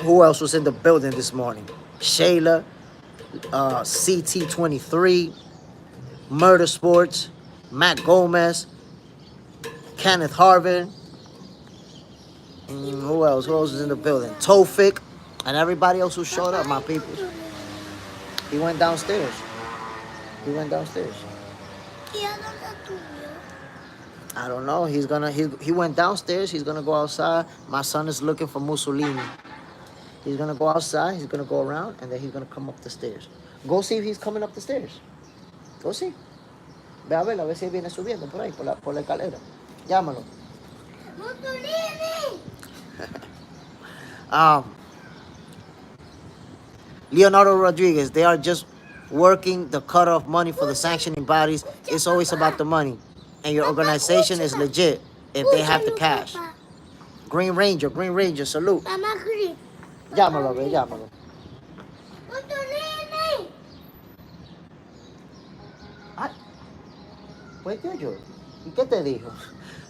Who else was in the building this morning? Shayla, CT23, Murder Sports, Matt Gomez, Kenneth Harvin. Who else? Who else was in the building? Tofik, and everybody else who showed up, my people. He went downstairs. He went downstairs. I don't know. He went downstairs. He's gonna go outside. My son is looking for Mussolini. He's gonna go outside. He's gonna go around, and then he's gonna come up the stairs. Go see if he's coming up the stairs. Go see. Ve a ver si viene subiendo por ahí, por la escalera. Llámalo. Leonardo Rodriguez, they are just working the cutoff money for the sanctioning bodies. It's always about the money. And your organization is legit if they have the cash. Green Ranger, salute. Llámalo, ve, llámalo. Pues yo. ¿Y qué te dijo?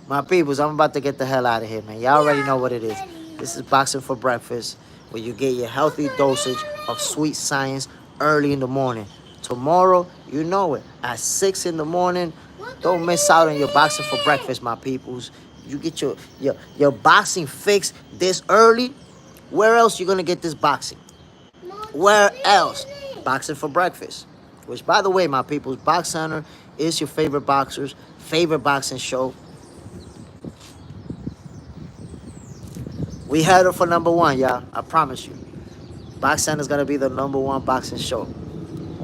My peoples, I'm about to get the hell out of here, man. Y'all already know what it is. This is Boxing for Breakfast, where you get your healthy dosage of sweet science early in the morning. Tomorrow, you know it, at 6 in the morning. Don't miss out on your Boxing for Breakfast, my peoples. You get your boxing fix this early, Where else you gonna get this boxing? Where else? Boxing for breakfast. Which, by the way, my people's Box Center is your favorite boxer's favorite boxing show. We headed for number one, y'all. I promise you. Box Center's gonna be the number one boxing show.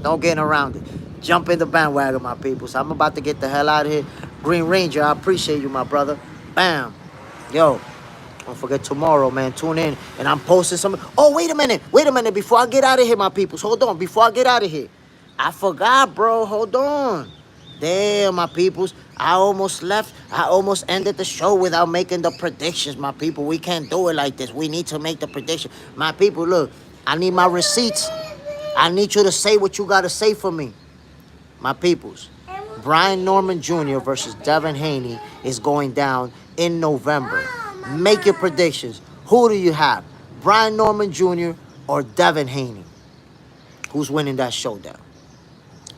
Don't get around it. Jump in the bandwagon, my people. So I'm about to get the hell out of here. Green Ranger, I appreciate you, my brother. Bam. Yo, don't forget tomorrow, man. Tune in. And I'm posting some. Oh, wait a minute. Wait a minute. Before I get out of here, my peoples. Hold on. Before I get out of here. I forgot, bro. Hold on. Damn, my peoples. I almost left. I almost ended the show without making the predictions, my people. We can't do it like this. We need to make the prediction. My people, look. I need my receipts. I need you to say what you got to say for me. My peoples. Brian Norman Jr. versus Devin Haney is going down in November. Make your predictions. Who do you have? Brian Norman Jr. or Devin Haney? Who's winning that showdown?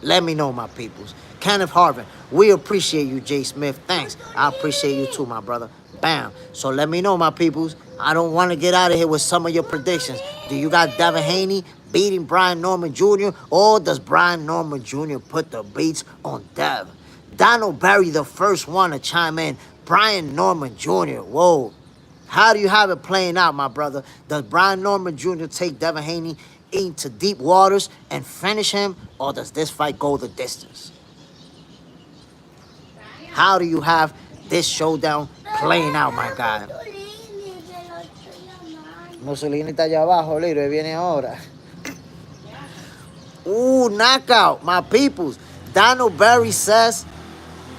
Let me know, my peoples. Kenneth Harvin, we appreciate you, Jay Smith. Thanks. I appreciate you too, my brother. Bam. So let me know, my peoples. I don't want to get out of here with some of your predictions. Do you got Devin Haney beating Brian Norman Jr. or does Brian Norman Jr. put the beats on Dev? Donald Berry, the first one to chime in. Brian Norman Jr. Whoa. How do you have it playing out, my brother? Does Brian Norman Jr. take Devin Haney into deep waters and finish him, or does this fight go the distance? How do you have this showdown playing out, my guy? Mussolini está allá abajo, Liro, viene ahora. Ooh, knockout, my peoples. Donald Berry says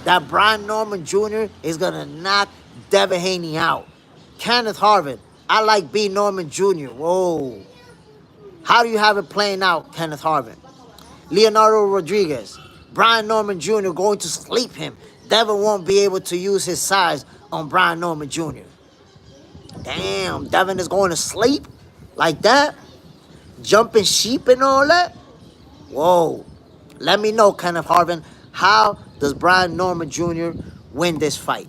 that Brian Norman Jr. is going to knock Devin Haney out. Kenneth Harvin, I like B. Norman Jr. Whoa. How do you have it playing out, Kenneth Harvin? Leonardo Rodriguez, Brian Norman Jr. going to sleep him. Devin won't be able to use his size on Brian Norman Jr. Damn, Devin is going to sleep like that? Jumping sheep and all that? Whoa. Let me know, Kenneth Harvin, how does Brian Norman Jr. win this fight?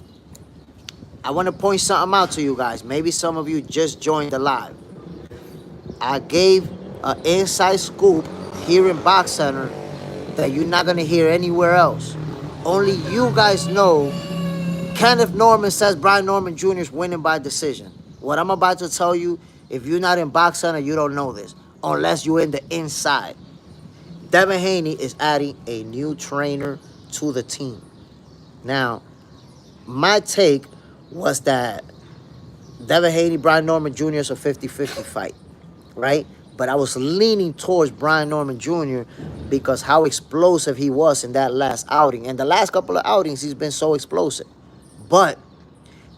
I want to point something out to you guys. Maybe some of you just joined the live. I gave an inside scoop here in Box Center that you're not going to hear anywhere else. Only you guys know. Kenneth Norman says Brian Norman Jr. is winning by decision. What I'm about to tell you, if you're not in Box Center, you don't know this. Unless you're in the inside. Devin Haney is adding a new trainer to the team. Now, my take was that Devin Haney, Brian Norman Jr. is a 50-50 fight, right? But I was leaning towards Brian Norman Jr. because how explosive he was in that last outing. And the last couple of outings, he's been so explosive. But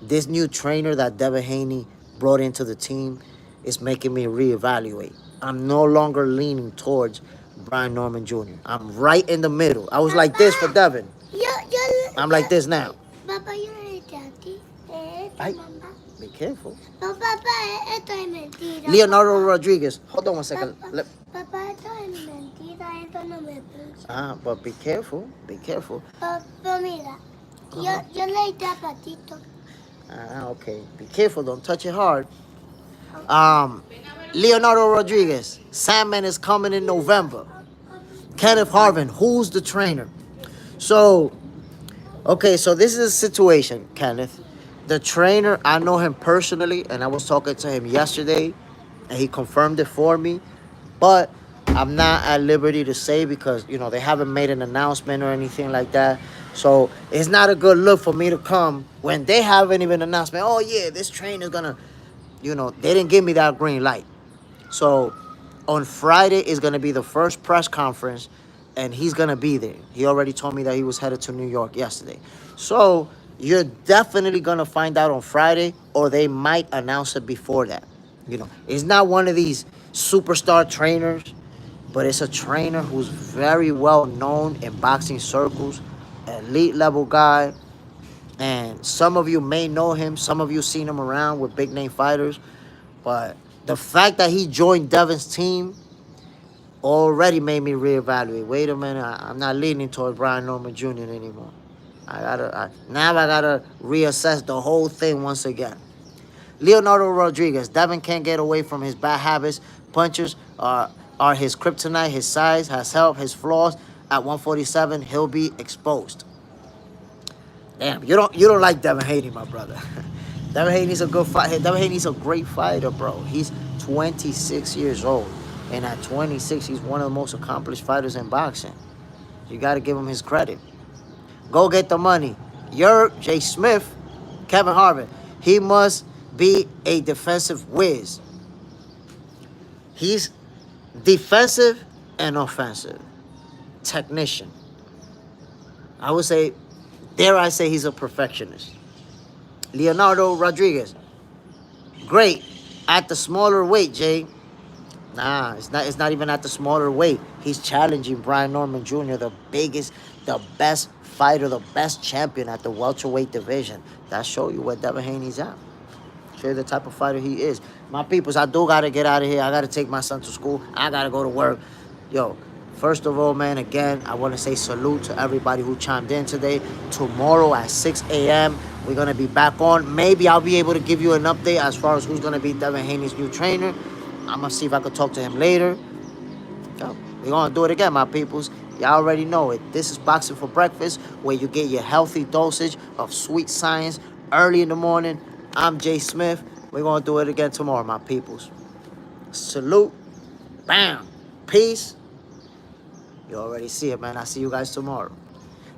this new trainer that Devin Haney brought into the team is making me reevaluate. I'm no longer leaning towards Brian Norman Jr. I'm right in the middle. I was like this for Devin. I'm like this now. Papa, you're daddy. Ay, be careful. No, Papa, esto es mentira. Leonardo Rodriguez. Hold on one second. Papá, esto es mentira. Esto no me puso. But be careful. Be careful. Pero mira, yo le di a Patito. Okay. Be careful. Don't touch it hard. Leonardo Rodriguez. Sandman is coming in November. Kenneth Harvin. Who's the trainer? So, okay, so this is a situation, Kenneth. The trainer, I know him personally, and I was talking to him yesterday, and he confirmed it for me. But I'm not at liberty to say because, you know, they haven't made an announcement or anything like that. So it's not a good look for me to come when they haven't even announced, oh, yeah, this train is going to, you know, they didn't give me that green light. So on Friday is going to be the first press conference, and he's going to be there. He already told me that he was headed to New York yesterday. So you're definitely going to find out on Friday, or they might announce it before that. You know, it's not one of these superstar trainers, but it's a trainer who's very well known in boxing circles, elite level guy. And some of you may know him. Some of you seen him around with big name fighters. But the fact that he joined Devin's team already made me reevaluate. Wait a minute, I'm not leaning toward Brian Norman Jr. anymore. Now I gotta reassess the whole thing once again. Leonardo Rodriguez. Devin can't get away from his bad habits. Punches are his kryptonite. His size has helped his flaws. At 147, he'll be exposed. Damn, you don't like Devin Haney, my brother. Devin Haney's a good fighter. Devin Haney's a great fighter, bro. He's 26 years old. And at 26, he's one of the most accomplished fighters in boxing. You got to give him his credit. Go get the money. Yerk, J. Smith, Kevin Harvin. He must be a defensive whiz. He's defensive and offensive. Technician. I would say, dare I say, he's a perfectionist. Leonardo Rodriguez. Great. At the smaller weight, Jay. Nah, it's not even at the smaller weight. He's challenging Brian Norman Jr., the biggest, the best fighter, the best champion at the welterweight division. That show you where Devin Haney's at. Show you the type of fighter he is. My peoples, I do got to get out of here. I got to take my son to school. I got to go to work. Yo, first of all, man, again, I want to say salute to everybody who chimed in today. Tomorrow at 6 a.m., we're going to be back on. Maybe I'll be able to give you an update as far as who's going to be Devin Haney's new trainer. I'm going to see if I can talk to him later. Yo, we're going to do it again, my peoples. Y'all already know it. This is Boxing for Breakfast, where you get your healthy dosage of sweet science early in the morning. I'm Jay Smith. We're going to do it again tomorrow, my peoples. Salute. Bam. Peace. You already see it, man. I'll see you guys tomorrow.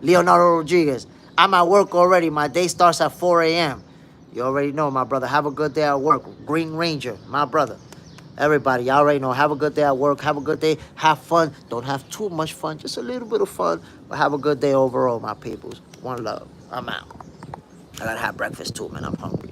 Leonardo Rodriguez. I'm at work already. My day starts at 4 a.m. You already know, my brother. Have a good day at work. Green Ranger, my brother. Everybody, y'all already know. Have a good day at work. Have a good day. Have fun. Don't have too much fun. Just a little bit of fun. But have a good day overall, my peoples. One love. I'm out. I gotta have breakfast too, man. I'm hungry.